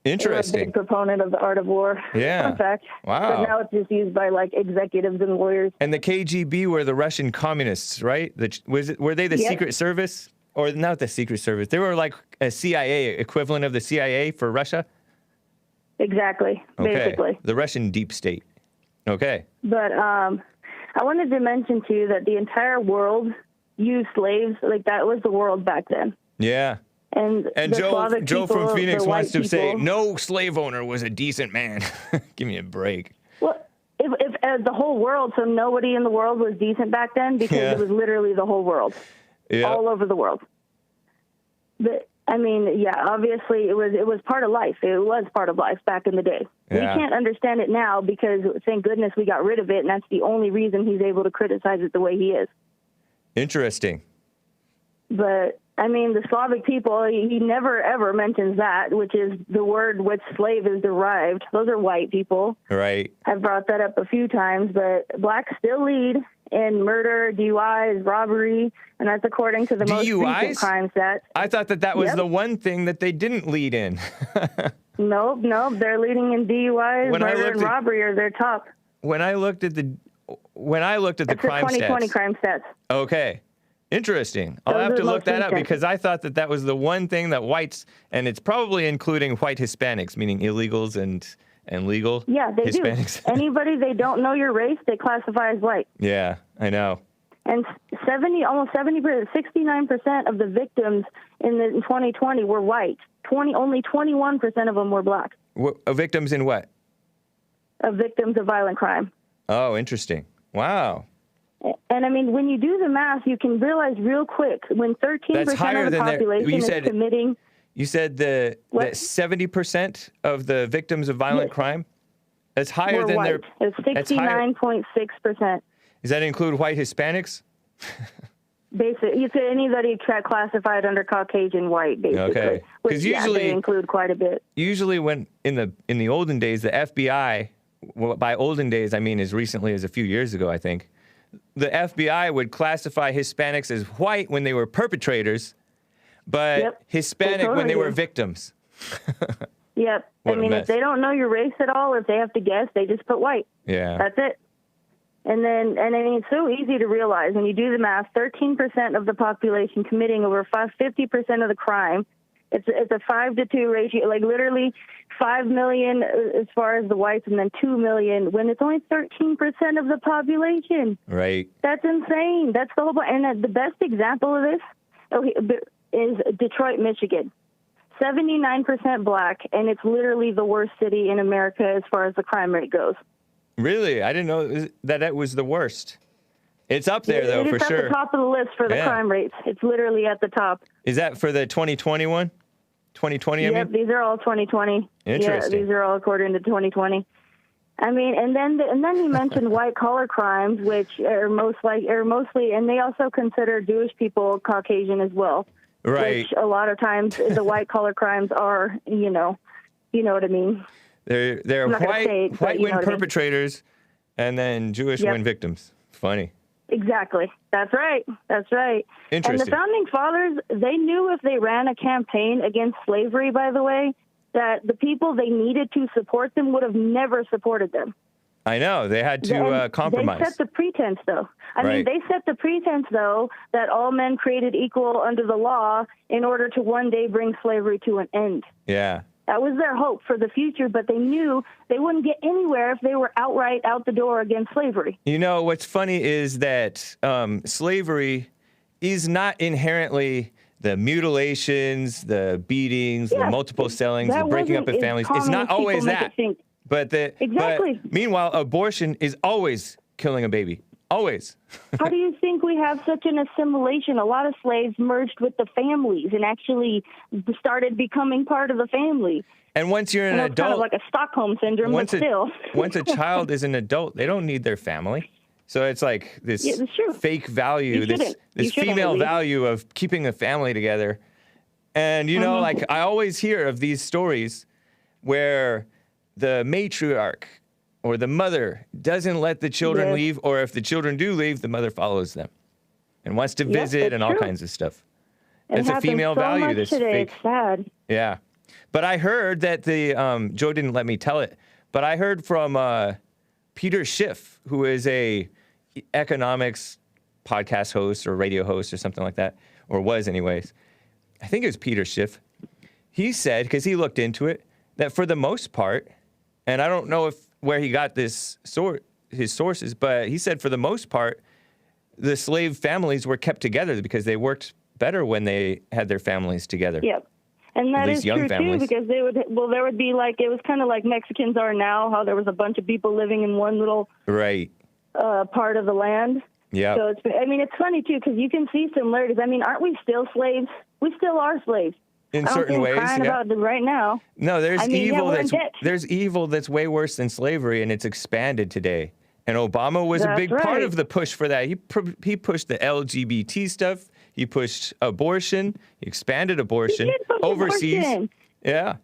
Interesting. They're a big proponent of the art of war. Yeah. Fun fact. Wow. But now it's just used by like executives and lawyers. And the KGB were the Russian communists, right? Were they the Secret Service? Or not the Secret Service. They were like a CIA, equivalent of the CIA for Russia? Exactly. Okay. Basically. The Russian deep state. Okay. But I wanted to mention to you that the entire world used slaves. Like that was the world back then. Yeah. And Joe from Phoenix wants to say, people, no slave owner was a decent man. Give me a break. Well, if the whole world, so nobody in the world was decent back then because it was literally the whole world, all over the world. But I mean, yeah, obviously it was part of life. It was part of life back in the day. Yeah. We can't understand it now because thank goodness we got rid of it, and that's the only reason he's able to criticize it the way he is. Interesting. But I mean, the Slavic people, he never, ever mentions that, which is the word which slave is derived. Those are white people. Right. I've brought that up a few times, but blacks still lead in murder, DUIs, robbery, and that's according to the most recent crime stats. I thought that was the one thing that they didn't lead in. Nope, they're leading in DUIs, murder, and robbery are their top. When I looked at the crime stats. 2020 crime stats. Okay. Interesting. I'll have to look that up because I thought that was the one thing that whites, and it's probably including white Hispanics, meaning illegals and legal Hispanics. Do. Anybody they don't know your race, they classify as white. Yeah, I know. And 69% of the victims in 2020 were white. Only 21% of them were black. Victims in what? Victims of violent crime. Oh, interesting. Wow. And I mean, when you do the math, you can realize real quick when 13% of the population is committing. You said that 70% of the victims of violent crime. That's higher than white. It's 69.6%. Does that include white Hispanics? Basically, it's anybody classified under Caucasian white, basically. Okay. Because usually they include quite a bit. Usually, when in the olden days, the FBI, well, by olden days I mean as recently as a few years ago, I think, the FBI would classify Hispanics as white when they were perpetrators, but Hispanic when they were victims. Yep. I mean, if they don't know your race at all, if they have to guess, they just put white. Yeah. That's it. And I mean, it's so easy to realize when you do the math, 13% of the population committing over 50% of the crime. It's a 5-to-2 ratio, like literally 5 million as far as the whites and then 2 million when it's only 13% of the population. Right. That's insane. That's the whole point. And the best example of this is Detroit, Michigan. 79% black, and it's literally the worst city in America as far as the crime rate goes. Really? I didn't know that was the worst. It's up there, though, for sure. It's at the top of the list for the crime rates. It's literally at the top. Is that for the 2021? 2020, I mean? Yep, these are all 2020. Interesting. Yeah, these are all according to 2020. I mean, and then you mentioned white-collar crimes, which are mostly, and they also consider Jewish people Caucasian as well. Right. Which a lot of times the white-collar crimes are, you know what I mean. They're white win perpetrators, and then Jewish win victims. Funny. Exactly. That's right. That's right. Interesting. And the founding fathers, they knew if they ran a campaign against slavery, by the way, that the people they needed to support them would have never supported them. I know. They had to compromise. They set the pretense, though. I mean, they set the pretense, though, that all men created equal under the law in order to one day bring slavery to an end. Yeah. That was their hope for the future, but they knew they wouldn't get anywhere if they were outright out the door against slavery. You know, what's funny is that slavery is not inherently the mutilations, the beatings, the multiple sellings, the breaking up of families. It's not always that. But meanwhile, abortion is always killing a baby. Always. How do you think we have such an assimilation? A lot of slaves merged with the families and actually started becoming part of the family. And once you're an adult, kind of like a Stockholm syndrome, but still. Once a child is an adult, they don't need their family. So it's like this fake value, this female value of keeping a family together. And, you know, like I always hear of these stories where the matriarch or the mother doesn't let the children leave, or if the children do leave, the mother follows them and wants to visit and all kinds of stuff. It's a female value. This fake. It's sad. Yeah. But I heard that Joe didn't let me tell it, but I heard from Peter Schiff, who is a economics podcast host or radio host or something like that, or was anyways. I think it was Peter Schiff. He said, because he looked into it, that for the most part, and I don't know where he got his sources, but he said for the most part, the slave families were kept together because they worked better when they had their families together. Yep. And that is true, too, because there would be like, it was kind of like Mexicans are now, how there was a bunch of people living in one little part of the land. Yeah. So it's funny, too, because you can see similarities. I mean, aren't we still slaves? We still are slaves. In certain ways, crying about it right now. No, there's evil that's way worse than slavery, and it's expanded today. And Obama was a big part of the push for that. He pushed the LGBT stuff. He pushed abortion. He expanded abortion overseas. Abortion. Yeah.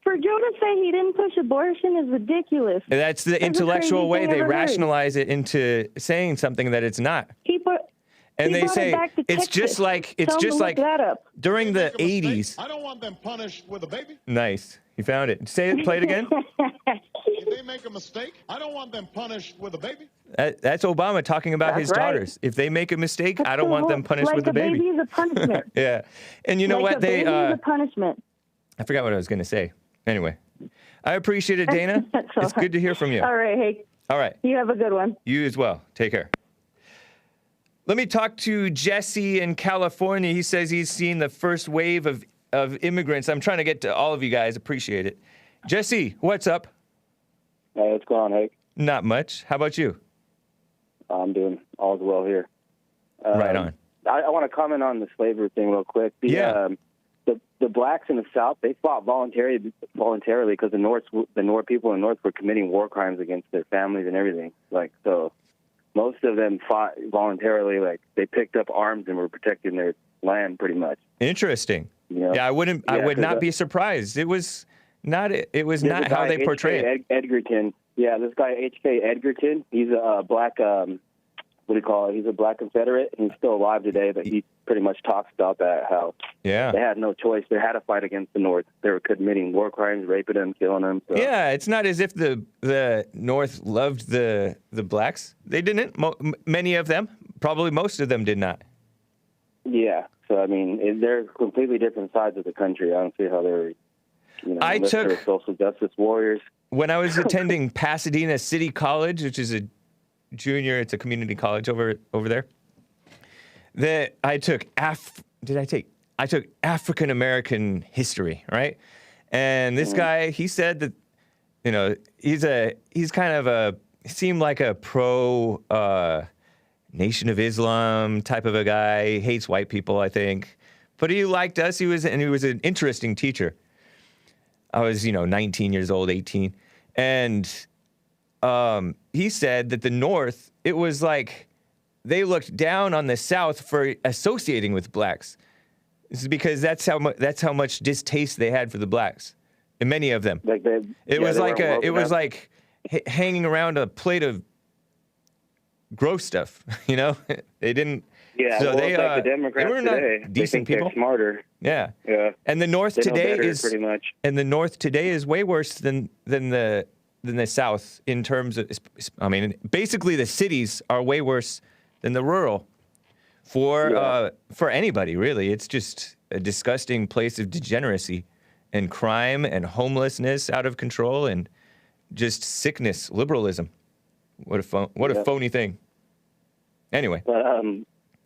For Joe to say he didn't push abortion is ridiculous. That's the intellectual way they rationalize it into saying something that it's not. And they say it's just like during the 80s. I don't want them punished with a baby. Nice. You found it. Play it again. If they make a mistake, I don't want them punished with a baby. That's Obama talking about his daughters. If they make a mistake, I don't want them punished with a baby. Like a baby is a punishment. Yeah. And you know what? Baby is a punishment. I forgot what I was going to say. Anyway, I appreciate it, Dana. It's good to hear from you. All right, Hake. All right. You have a good one. You as well. Take care. Let me talk to Jesse in California. He says he's seen the first wave of immigrants. I'm trying to get to all of you guys. Appreciate it. Jesse, what's up? Hey, what's going on, Hake? Not much. How about you? I'm doing all's well here. Right on. I want to comment on the slavery thing real quick. The blacks in the South, they fought voluntarily because the North people in the North were committing war crimes against their families and everything. Like, so most of them fought voluntarily. Like, they picked up arms and were protecting their land pretty much. Interesting. You know? Yeah, I would not be surprised. It was not how they portray it. Edgerton. Yeah, this guy H.K. Edgerton, he's a black, what do you call it? He's a black Confederate, and he's still alive today, but he pretty much talks about that, how they had no choice. They had to fight against the North. They were committing war crimes, raping them, killing them. So. Yeah, it's not as if the North loved the blacks. They didn't. Many of them, probably most of them did not. Yeah, so I mean, they're completely different sides of the country. I don't see how they're, they're social justice warriors. When I was attending Pasadena City College, which is it's a community college over there. I took African American history, right? And this guy, he said that, he's kind of seemed like a pro Nation of Islam type of a guy. He hates white people, I think. But he liked us. He was an interesting teacher. I was, 19 years old, 18. And he said that the North, it was like they looked down on the South for associating with blacks. This is because that's how much distaste they had for the blacks, and many of them. It was like hanging around a plate of gross stuff. They didn't. Yeah, so they like the Democrats they were today. Not decent they think people. They're smarter. Yeah. Yeah. And the North they today know better, is pretty much. And the North today is way worse than the South in terms of. I mean, basically the cities are way worse than the rural. For anybody, really. It's just a disgusting place of degeneracy and crime and homelessness out of control and just sickness, liberalism. What a phony thing. Anyway.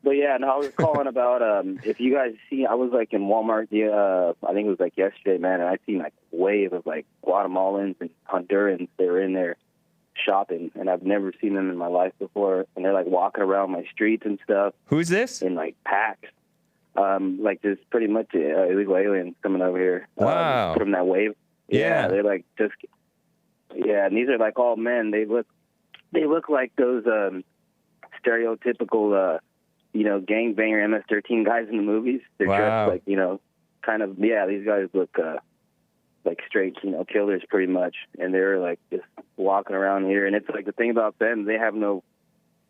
But yeah, no, I was calling about if you guys see, I was like in Walmart, I think it was like yesterday, man, and I seen like a wave of like Guatemalans and Hondurans. They were in there shopping, and I've never seen them in my life before. And they're like walking around my streets and stuff. Who's this? In like packs. Like there's pretty much illegal aliens coming over here. Wow. From that wave. Yeah, they're like just. Yeah, and these are like all men. They look like those stereotypical. Gangbanger MS-13 guys in the movies. They're dressed like, kind of, these guys look like straight, killers pretty much. And they're like just walking around here. And it's like the thing about them, they have no,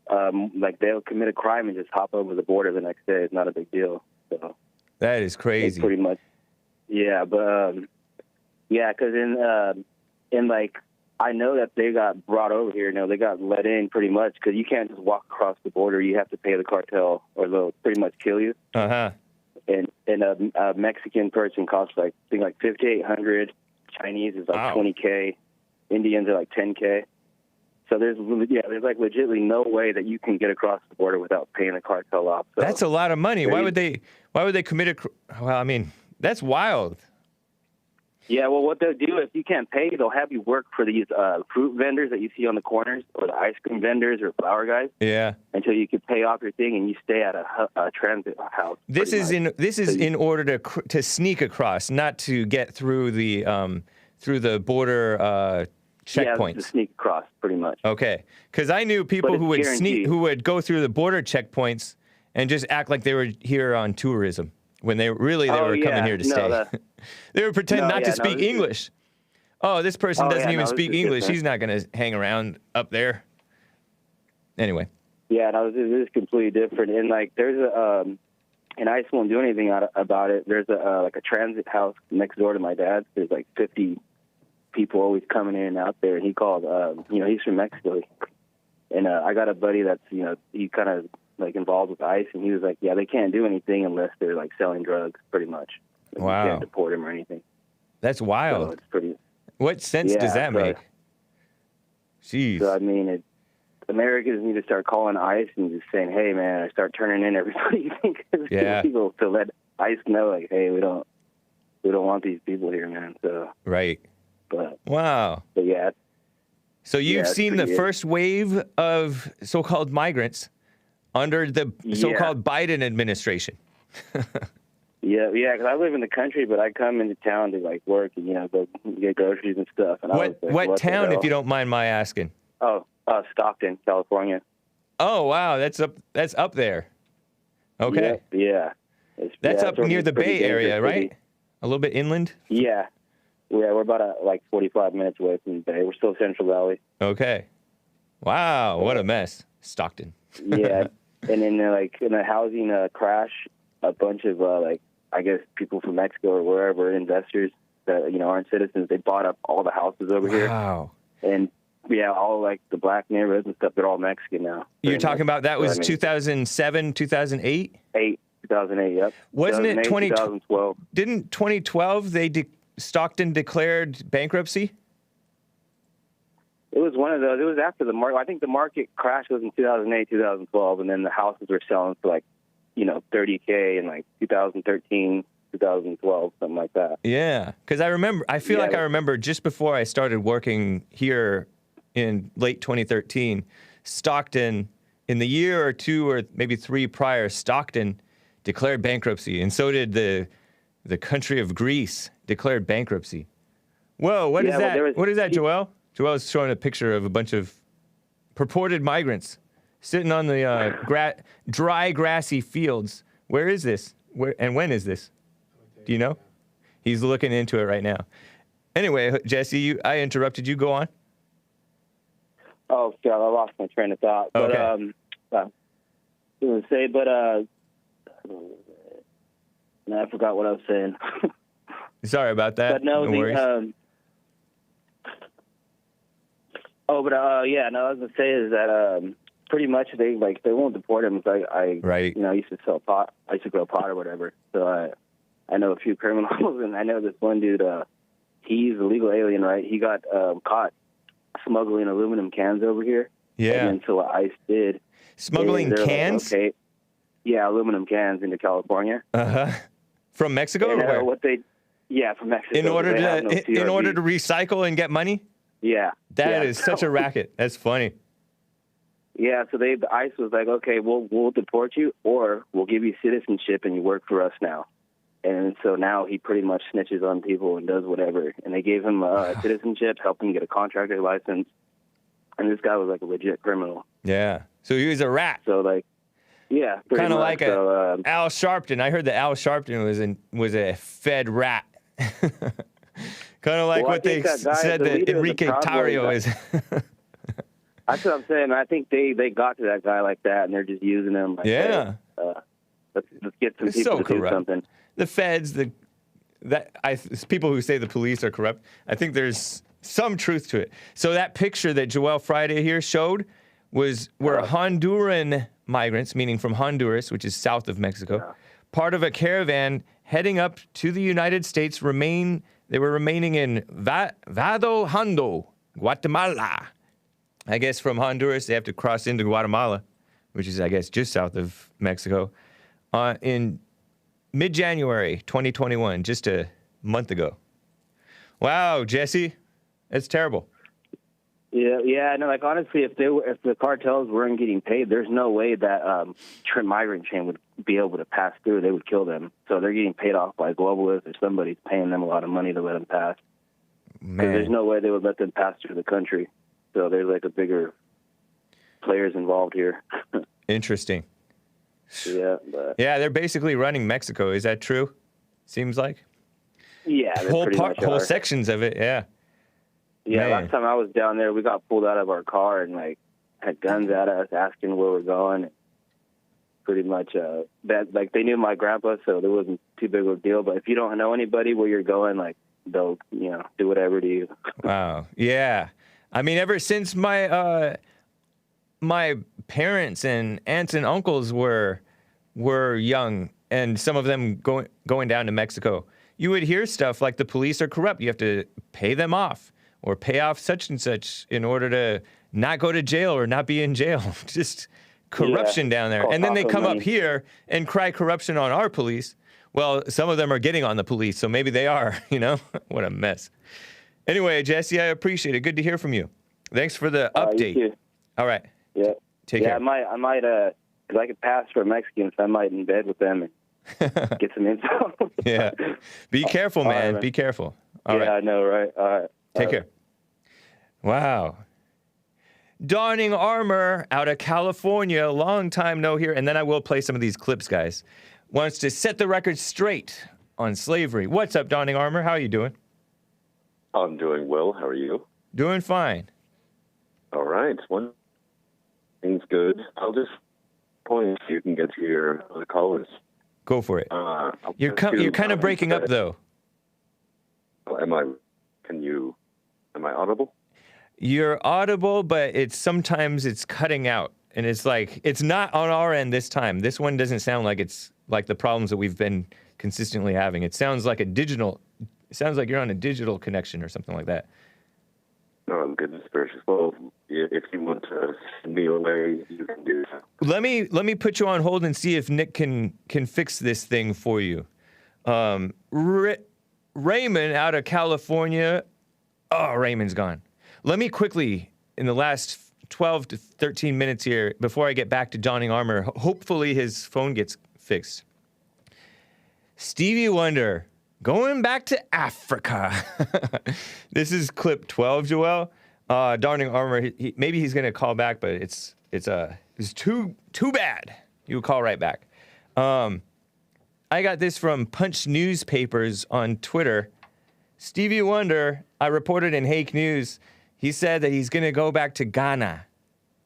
they'll commit a crime and just hop over the border the next day. It's not a big deal. So that is crazy. Pretty much. Yeah, but, because in like, I know that they got brought over here. They got let in pretty much because you can't just walk across the border. You have to pay the cartel or they'll pretty much kill you. Uh-huh. And a Mexican person costs like $5,800. Chinese is like $20K. Indians are like $10K. So there's like legitimately no way that you can get across the border without paying the cartel off. So that's a lot of money. Why would they commit well, I mean, that's wild. Yeah, well, what they'll do, if you can't pay, they'll have you work for these fruit vendors that you see on the corners, or the ice cream vendors, or flower guys. Yeah. Until you can pay off your thing, and you stay at a transit house. This is in order to sneak across, not to get through the border checkpoints. Yeah, to sneak across, pretty much. Okay, because I knew people who would go through the border checkpoints and just act like they were here on tourism. When they were coming here to stay. They would pretend not to speak English. This person doesn't even speak English. He's not going to hang around up there. Anyway. Yeah, no, this is completely different. And like, there's and I just won't do anything about it. There's a transit house next door to my dad's. There's like 50 people always coming in and out there. And he called, he's from Mexico. And I got a buddy that's, he kind of like involved with ICE, and he was like, they can't do anything unless they're like selling drugs, pretty much. Like, wow. You can't deport him or anything. That's wild. So it's pretty. What sense does that make? Jeez. So I mean, Americans need to start calling ICE and just saying, "Hey, man," I start turning in everybody. People to let ICE know, like, "Hey, we don't want these people here, man." So right. But wow. But yeah. So you've seen the first wave of so-called migrants under the so-called Biden administration. Yeah, because I live in the country, but I come into town to like work and go get groceries and stuff. And what town, if you don't mind my asking? Oh, Stockton, California. Oh wow, that's up there. Okay. Yeah. That's up near the Bay Area, right? A little bit inland. Yeah, we're about like 45 minutes away from the Bay. We're still Central Valley. Okay. Wow, what a mess, Stockton. Yeah, and then in a housing crash, a bunch of I guess people from Mexico or wherever, investors that aren't citizens, they bought up all the houses over here. Wow. And all like the black neighborhoods and stuff, they're all Mexican now. You're talking about that was 2007, 2008? 2008, yep. Wasn't it 2012? Didn't 2012 Stockton declared bankruptcy? It was one of those. It was after the market. I think the market crash was in 2008, 2012, and then the houses were selling for $30K in 2013, 2012, something like that. Yeah, because I feel like I remember just before I started working here in late 2013, Stockton, in the year or two or maybe three prior, Stockton declared bankruptcy, and so did the country of Greece declared bankruptcy. Whoa, what is that? What is that, Joel? Joel's showing a picture of a bunch of purported migrants sitting on the dry, grassy fields. Where is this? And when is this? Do you know? He's looking into it right now. Anyway, Jesse, I interrupted you. Go on. Oh, God, I lost my train of thought. Okay. But, I was going to say, no, I forgot what I was saying. Sorry about that. But no worries. I was going to say is that pretty much they won't deport him. I used to sell pot. I used to grow pot or whatever. So I know a few criminals, and I know this one dude. He's a legal alien, right? He got caught smuggling aluminum cans over here. Yeah. And so what ICE did. Smuggling cans? Yeah, aluminum cans into California. From Mexico? And, from Mexico. In order to recycle and get money? Yeah. That is such a racket. That's funny. Yeah, so the ICE was like, okay, we'll deport you, or we'll give you citizenship and you work for us now. And so now he pretty much snitches on people and does whatever. And they gave him citizenship, helped him get a contractor license. And this guy was like a legit criminal. Yeah. So he was a rat. So yeah. Kind of like Al Sharpton. I heard that Al Sharpton was a Fed rat. Kind of like what they said that Enrique Tarrio is. That's what I'm saying. I think they got to that guy like that, and they're just using him. Let's get some people to do something. The feds, people who say the police are corrupt, I think there's some truth to it. So that picture that Joel Friday here showed were Honduran migrants, meaning from Honduras, which is south of Mexico, part of a caravan heading up to the United States. They were remaining in Vado Hondo, Guatemala. I guess from Honduras, they have to cross into Guatemala, which is, I guess, just south of Mexico, in mid-January 2021, just a month ago. Wow, Jesse, that's terrible. Yeah. No, honestly, if the cartels weren't getting paid, there's no way that migrant chain would be able to pass through. They would kill them. So they're getting paid off by globalists, or somebody's paying them a lot of money to let them pass. Man, there's no way they would let them pass through the country. So there's a bigger players involved here. Interesting. Yeah. Yeah, they're basically running Mexico. Is that true? Seems like. Yeah. Whole sections of it. Yeah. Yeah. Man. Last time I was down there, we got pulled out of our car and had guns at us, asking where we're going. Pretty much they knew my grandpa, so there wasn't too big of a deal. But if you don't know anybody where you're going, they'll do whatever to you. Wow. Yeah. I mean, ever since my parents and aunts and uncles were young, and some of them going down to Mexico, you would hear stuff like the police are corrupt. You have to pay them off or pay off such and such in order to not go to jail or not be in jail. Just corruption down there. And then they come up here and cry corruption on our police. Well, some of them are getting on the police, so maybe they are, What a mess. Anyway, Jesse, I appreciate it. Good to hear from you. Thanks for the update. You too. All right. Yeah. Take care. I might, because I could pass for a Mexican, so I might in bed with them and get some info. Yeah. Be careful, man. Right, Be careful. All right. I know, right? All right. Take care. Wow. Donning Armour out of California, long time no hear. And then I will play some of these clips, guys. Wants to set the record straight on slavery. What's up, Donning Armour? How are you doing? I'm doing well. How are you? Doing fine. All right. One thing's good. I'll just point so you can get to your other callers. Go for it. You're kind of breaking up, though. Am I audible? You're audible, but sometimes it's cutting out. And it's like, it's not on our end this time. This one doesn't sound like it's like the problems that we've been consistently having. It sounds like it sounds like you're on a digital connection or something like that. Oh, goodness gracious. Well, if you want to send me away, you can do so. Let me put you on hold and see if Nick can fix this thing for you. Raymond out of California. Oh, Raymond's gone. Let me quickly, in the last 12 to 13 minutes here, before I get back to Donning Armour, hopefully his phone gets fixed. Stevie Wonder, going back to Africa. This is clip 12, Joel. Donning Armour, maybe he's going to call back, but it's too bad. He will call right back. I got this from Punch Newspapers on Twitter. Stevie Wonder, I reported in Hake News, he said that he's going to go back to Ghana.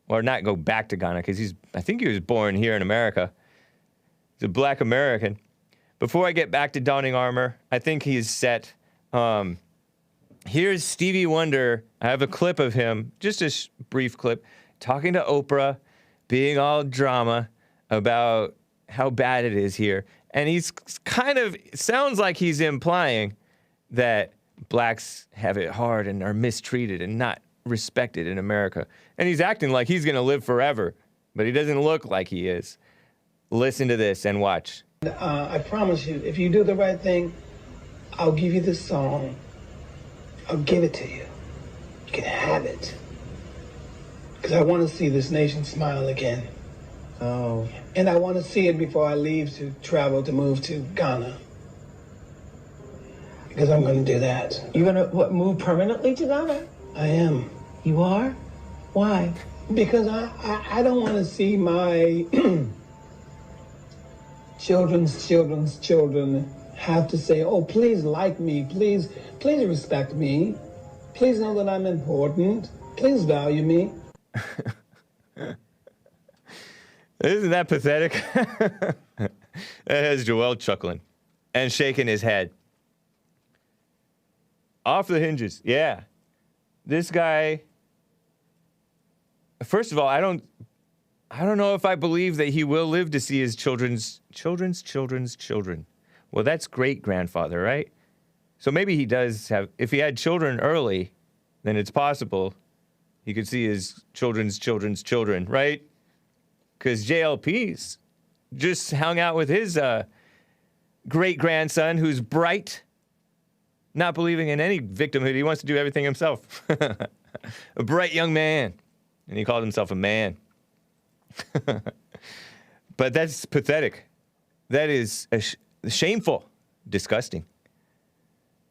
Or not go back to Ghana, because I think he was born here in America. He's a black American. Before I get back to Donning Armour, I think he's set. Here's Stevie Wonder. I have a clip of him, just a brief clip, talking to Oprah, being all drama about how bad it is here. And he's sounds like he's implying that blacks have it hard and are mistreated and not respected in America. And he's acting like he's going to live forever, but he doesn't look like he is. Listen to this and watch. I promise you, if you do the right thing, I'll give you this song. I'll give it to you. You can have it. Because I want to see this nation smile again. Oh. And I want to see it before I leave to travel to move to Ghana. Because I'm going to do that. You're going to move permanently to Ghana? I am. You are? Why? Because I don't want to see my children's children have to say, oh, please like me, please respect me, please know that I'm important, please value me. Isn't that pathetic? That has Joel chuckling and shaking his head. Off the hinges, yeah. This guy, first of all, I don't know if I believe that he will live to see his children's children. Well, that's great-grandfather, right? So maybe he does have, if he had children early, then it's possible he could see his children's children, right? Because JLP's just hung out with his great-grandson who's bright, not believing in any victimhood. He wants to do everything himself. A bright young man. And he called himself a man. But that's pathetic. That is shameful. Disgusting.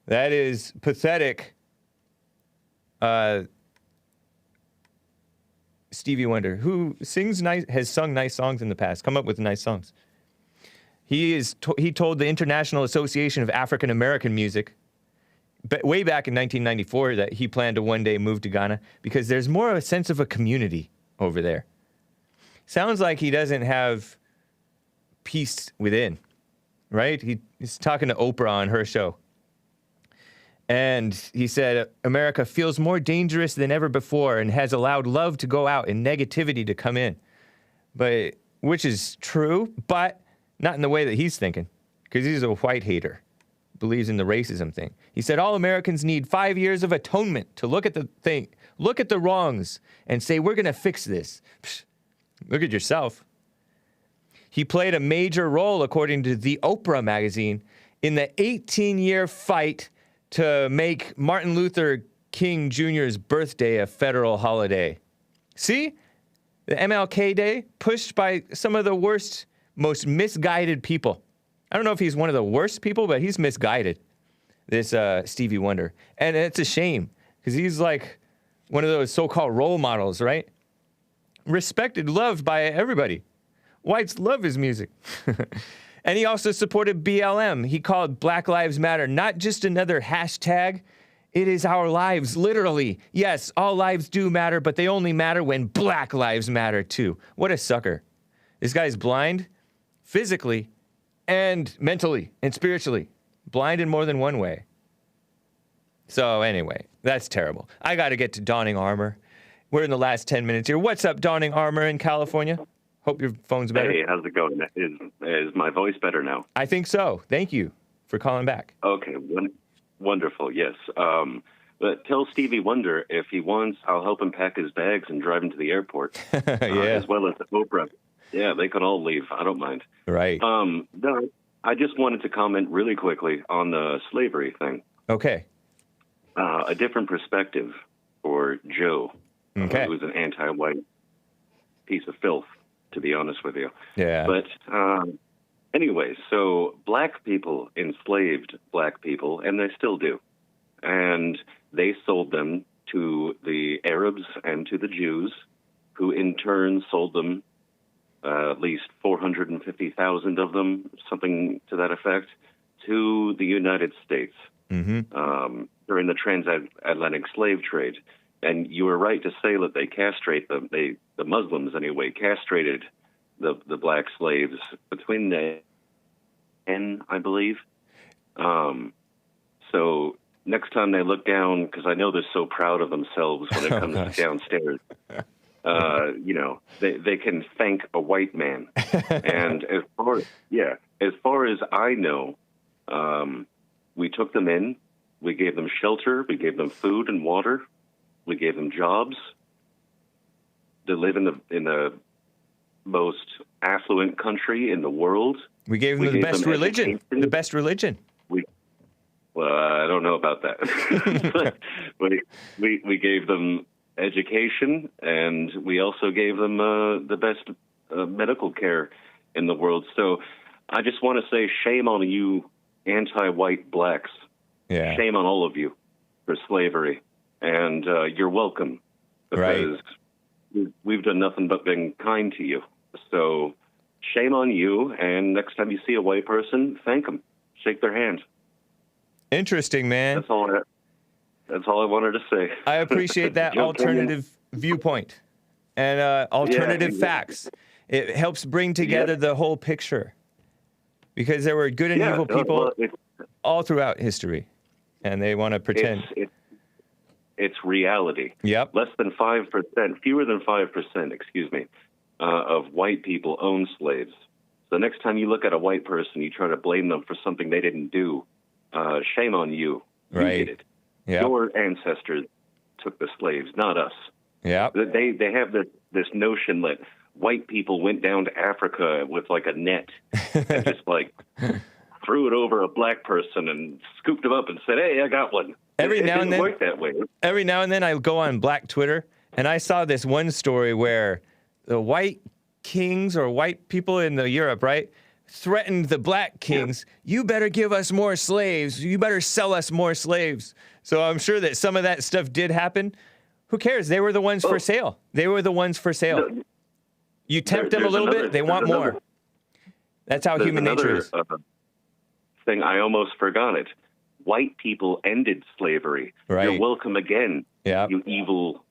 That is pathetic. Stevie Wonder, who has sung nice songs in the past, come up with nice songs. He told the International Association of African American Music, way back in 1994, that he planned to one day move to Ghana because there's more of a sense of a community over there. Sounds like he doesn't have peace within, right? He's talking to Oprah on her show. And he said, America feels more dangerous than ever before and has allowed love to go out and negativity to come in. But, which is true, but not in the way that he's thinking, because he's a white hater, believes in the racism thing. He said, all Americans need 5 years of atonement to look at the wrongs and say, we're going to fix this. Psh, look at yourself. He played a major role, according to the Oprah magazine, in the 18-year fight to make Martin Luther King Jr.'s birthday a federal holiday. See? The MLK Day pushed by some of the worst, most misguided people. I don't know if he's one of the worst people, but he's misguided, this Stevie Wonder. And it's a shame, because he's like one of those so-called role models, right? Respected, loved by everybody. Whites love his music. And he also supported BLM. He called Black Lives Matter not just another hashtag. It is our lives, literally. Yes, all lives do matter, but they only matter when Black lives matter too. What a sucker. This guy's blind, physically, and mentally, and spiritually. Blind in more than one way. So anyway, that's terrible. I got to get to Dawning Armour. We're in the last 10 minutes here. What's up, Dawning Armour in California? Hope your phone's better. Hey, how's it going? Is my voice better now? I think so. Thank you for calling back. Okay, wonderful, yes. But tell Stevie Wonder if he wants, I'll help him pack his bags and drive him to the airport. As well as Oprah. Yeah, they can all leave. I don't mind. Right. No, I just wanted to comment really quickly on the slavery thing. Okay. A different perspective for Joe, who was an anti-white piece of filth, to be honest with you. Yeah. But anyway, so black people enslaved black people, and they still do. And they sold them to the Arabs and to the Jews, who in turn sold them, at least 450,000 of them, something to that effect, to the United States during the transatlantic slave trade. And you were right to say that they castrate them. The Muslims, anyway, castrated the black slaves between the end, I believe. So next time they look down, because I know they're so proud of themselves when it comes downstairs, you know, they can thank a white man. And as far as I know, we took them in, we gave them shelter, we gave them food and water. We gave them jobs. They live in the most affluent country in the world. We gave them the best religion. The best religion. Well, I don't know about that. But we gave them education, and we also gave them the best medical care in the world. So I just want to say shame on you anti-white blacks. Yeah. Shame on all of you for slavery. And you're welcome, because we've done nothing but been kind to you. So shame on you, and next time you see a white person, thank them. Shake their hand. Interesting, man. That's all I wanted to say. I appreciate that alternative viewpoint and alternative facts. It helps bring together the whole picture, because there were good and evil people all throughout history, and they want to pretend. It's reality. Yep. Less than 5%, fewer than 5%, excuse me, of white people own slaves. So next time you look at a white person, you try to blame them for something they didn't do. Shame on you. You did it. Yep. Your ancestors took the slaves, not us. Yeah. They have this notion that white people went down to Africa with like a net and just like threw it over a black person and scooped him up and said, "Hey, I got one." Every now and then, work that way. Every now and then I go on Black Twitter, and I saw this one story where the white kings or white people in the Europe, right, threatened the black kings, you better give us more slaves, you better sell us more slaves. So I'm sure that some of that stuff did happen. Who cares? They were the ones for sale. They were the ones for sale. You tempt them a little bit, they want more. That's how human nature is. Thing I almost forgot it. White people ended slavery. Right. You're welcome again, you evil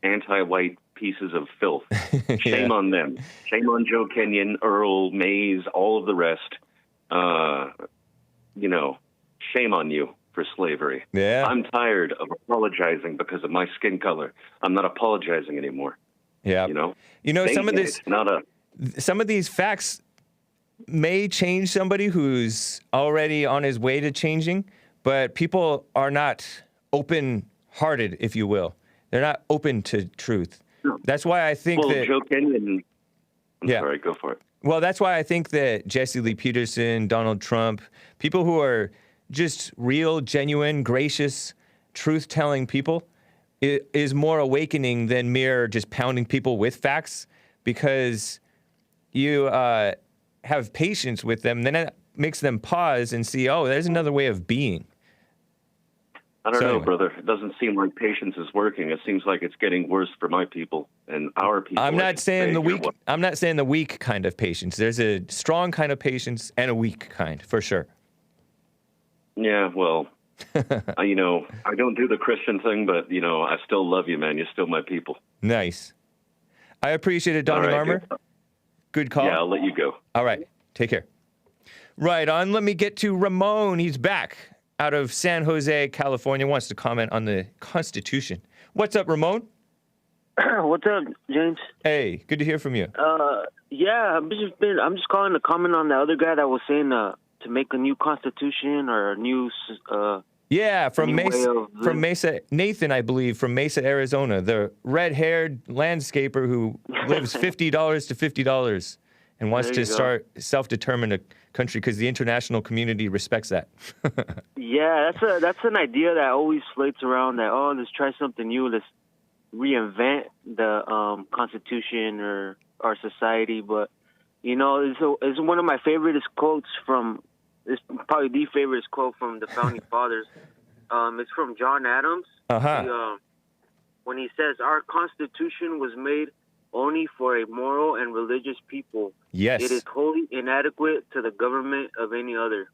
anti-white pieces of filth. Shame on them. Shame on Joe Kenyon, Earl, Mays, all of the rest. You know, shame on you for slavery. Yeah. I'm tired of apologizing because of my skin color. I'm not apologizing anymore. Yeah. You know, some of these facts may change somebody who's already on his way to changing, but people are not open-hearted, if you will. They're not open to truth. That's why I think that... Joe Kenyon... I'm sorry, go for it. Well, that's why I think that Jesse Lee Peterson, Donald Trump, people who are just real, genuine, gracious, truth-telling people is more awakening than mere just pounding people with facts, because you have patience with them. Then it makes them pause and see, oh, there's another way of being. I don't know, brother. It doesn't seem like patience is working. It seems like it's getting worse for my people and our people. I'm not saying the weak. I'm not saying the weak kind of patience. There's a strong kind of patience and a weak kind, for sure. Yeah, well, I don't do the Christian thing, but I still love you, man. You're still my people. Nice. I appreciate it, Donning Armour. Good call. Yeah, I'll let you go. All right, take care. Right on. Let me get to Ramon. He's back out of San Jose, California, wants to comment on the Constitution. What's up, Ramon? What's up, James? Hey, good to hear from you. Yeah, I'm just calling to comment on the other guy that was saying to make a new Constitution or a new. Yeah, from Mesa, Nathan, I believe, from Mesa, Arizona, the red-haired landscaper who lives $50 to $50 and wants to start self-determined a country because the international community respects that. Yeah, that's an idea that always floats around. That let's try something new. Let's reinvent the Constitution or our society. But it's one of my favorite quotes from. It's probably the favorite quote from the Founding Fathers. It's from John Adams. When he says, "Our Constitution was made only for a moral and religious people. Yes. It is wholly inadequate to the government of any other."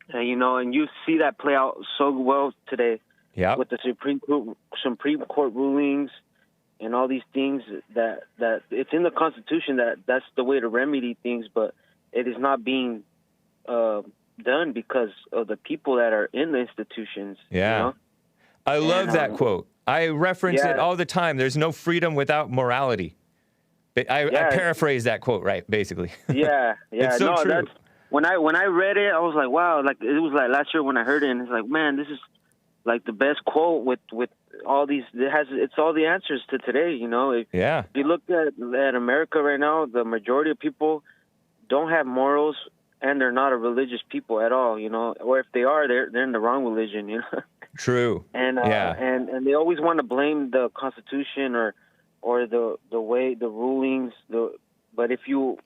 And and you see that play out so well today. Yeah. With the Supreme Court rulings and all these things that it's in the Constitution that's the way to remedy things, but it is not being done because of the people that are in the institutions. Yeah. I love that quote. I reference it all the time. There's no freedom without morality. I paraphrase that quote, right, basically. Yeah. It's so true. That's, when I read it, I was like, wow. Like, it was like last year when I heard it, and it's like, man, this is like the best quote with all these. It's all the answers to today. If you look at America right now, the majority of people don't have morals, and they're not a religious people at all. Or if they are, they're in the wrong religion. True. And and they always want to blame the Constitution or the way the rulings. But if you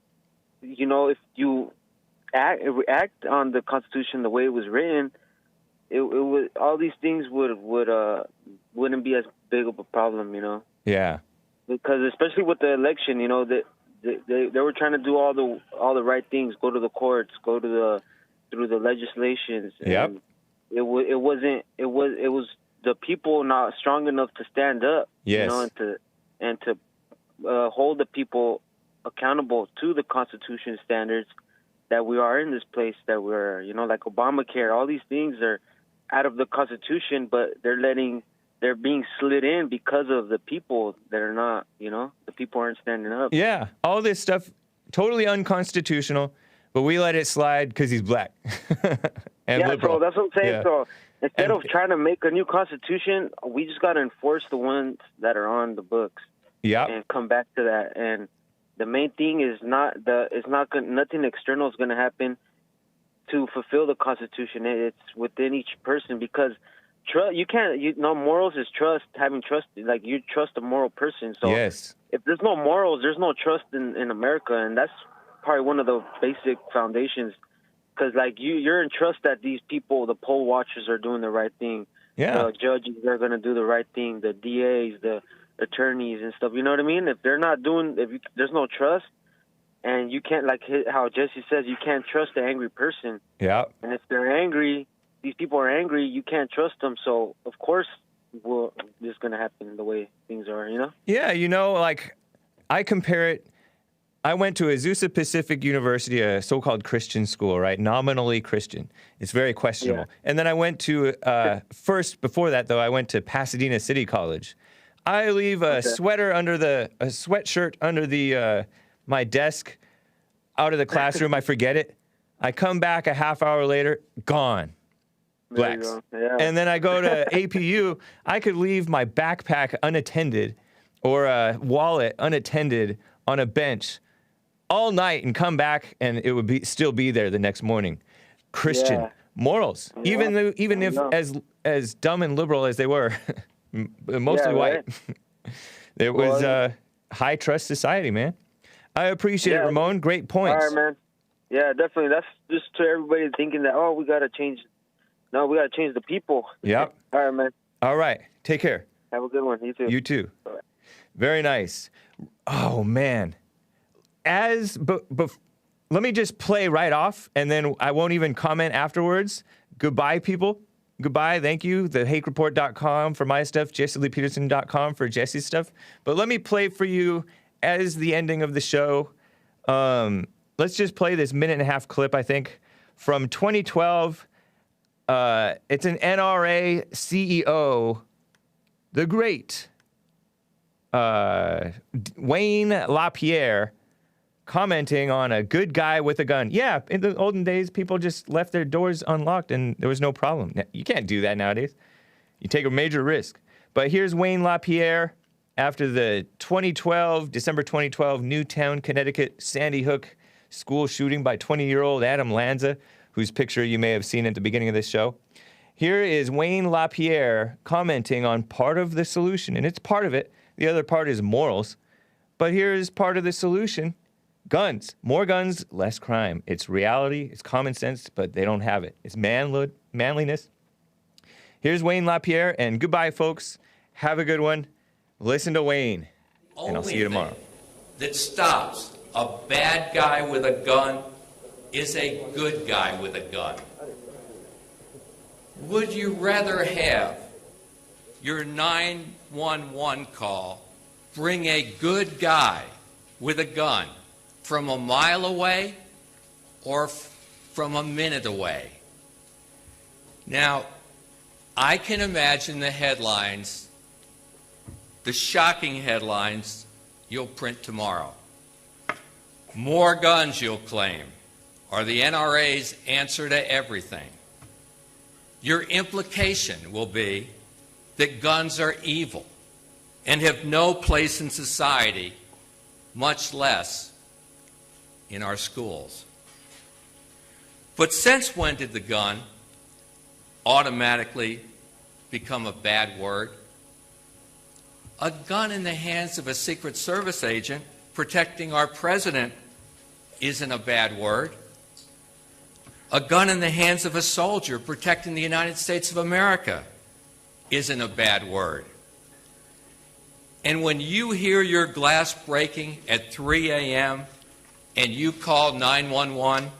act on the Constitution the way it was written, it would, all these things wouldn't be as big of a problem. Yeah. Because especially with the election, they were trying to do all the right things. Go to the courts. Go to through the legislations. Yep. It was the people not strong enough to stand up. Yes. And to hold the people accountable to the Constitution standards that we are in this place that we're, like Obamacare. All these things are out of the Constitution, but they're being slid in because of the people that are not, the people aren't standing up. Yeah, all this stuff, totally unconstitutional, but we let it slide because he's black. And liberal. So that's what I'm saying. Yeah. So instead of trying to make a new Constitution, we just got to enforce the ones that are on the books. Yeah. And come back to that. And the main thing is nothing external is going to happen to fulfill the Constitution. It's within each person, because morals is trust, having trust, like you trust a moral person. So yes. If there's no morals, there's no trust in America. And that's probably one of the basic foundations, because like you're in trust that these people, the poll watchers, are doing the right thing. Yeah. The judges are going to do the right thing. The DAs, the attorneys and stuff. You know what I mean? If they're not doing, there's no trust, and you can't, like how Jesse says, you can't trust the angry person. Yeah. And if they're angry, these people are angry, you can't trust them. So of course, it's going to happen the way things are. Yeah. Like I compare it. I went to Azusa Pacific University, a so-called Christian school, right? Nominally Christian. It's very questionable. Yeah. And then I went to, before that though, I went to Pasadena City College. I leave a sweatshirt under my desk out of the classroom. I forget it. I come back a half hour later, gone. Blacks. Yeah. And then I go to APU. I could leave my backpack unattended or a wallet unattended on a bench all night and come back, and it would still be there the next morning. Christian, Morals, even if as dumb and liberal as they were, mostly white. It was high trust society, man. I appreciate it, Ramon. Great points. All right, man. Yeah, definitely. That's just to everybody thinking that, oh, we got to change. No, we got to change the people. Yep. All right, man. All right. Take care. Have a good one. You too. You too. Bye. Very nice. Oh, man. Let me just play right off, and then I won't even comment afterwards. Goodbye, people. Goodbye. Thank you. The HakeReport.com for my stuff. JesseLeePeterson.com for Jesse's stuff. But let me play for you as the ending of the show. Let's just play this 1.5-minute clip, I think, from 2012. It's an NRA CEO, the great Wayne LaPierre, commenting on a good guy with a gun. Yeah, in the olden days, people just left their doors unlocked and there was no problem. You can't do that nowadays. You take a major risk. But here's Wayne LaPierre after the December 2012 Newtown, Connecticut, Sandy Hook school shooting by 20-year-old Adam Lanza, whose picture you may have seen at the beginning of this show. Here is Wayne LaPierre commenting on part of the solution, and it's part of it. The other part is morals. But here's part of the solution. Guns. More guns, less crime. It's reality, it's common sense, but they don't have it. It's manliness. Here's Wayne LaPierre, and goodbye, folks. Have a good one. Listen to Wayne, and I'll see you tomorrow. That stops a bad guy with a gun is a good guy with a gun. Would you rather have your 911 call bring a good guy with a gun from a mile away or from a minute away? Now, I can imagine the headlines, the shocking headlines you'll print tomorrow. More guns, you'll claim, are the NRA's answer to everything. Your implication will be that guns are evil and have no place in society, much less in our schools. But since when did the gun automatically become a bad word? A gun in the hands of a Secret Service agent protecting our president isn't a bad word. A gun in the hands of a soldier protecting the United States of America isn't a bad word. And when you hear your glass breaking at 3 a.m. and you call 911,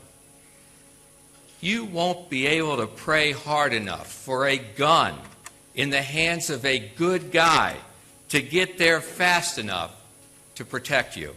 you won't be able to pray hard enough for a gun in the hands of a good guy to get there fast enough to protect you.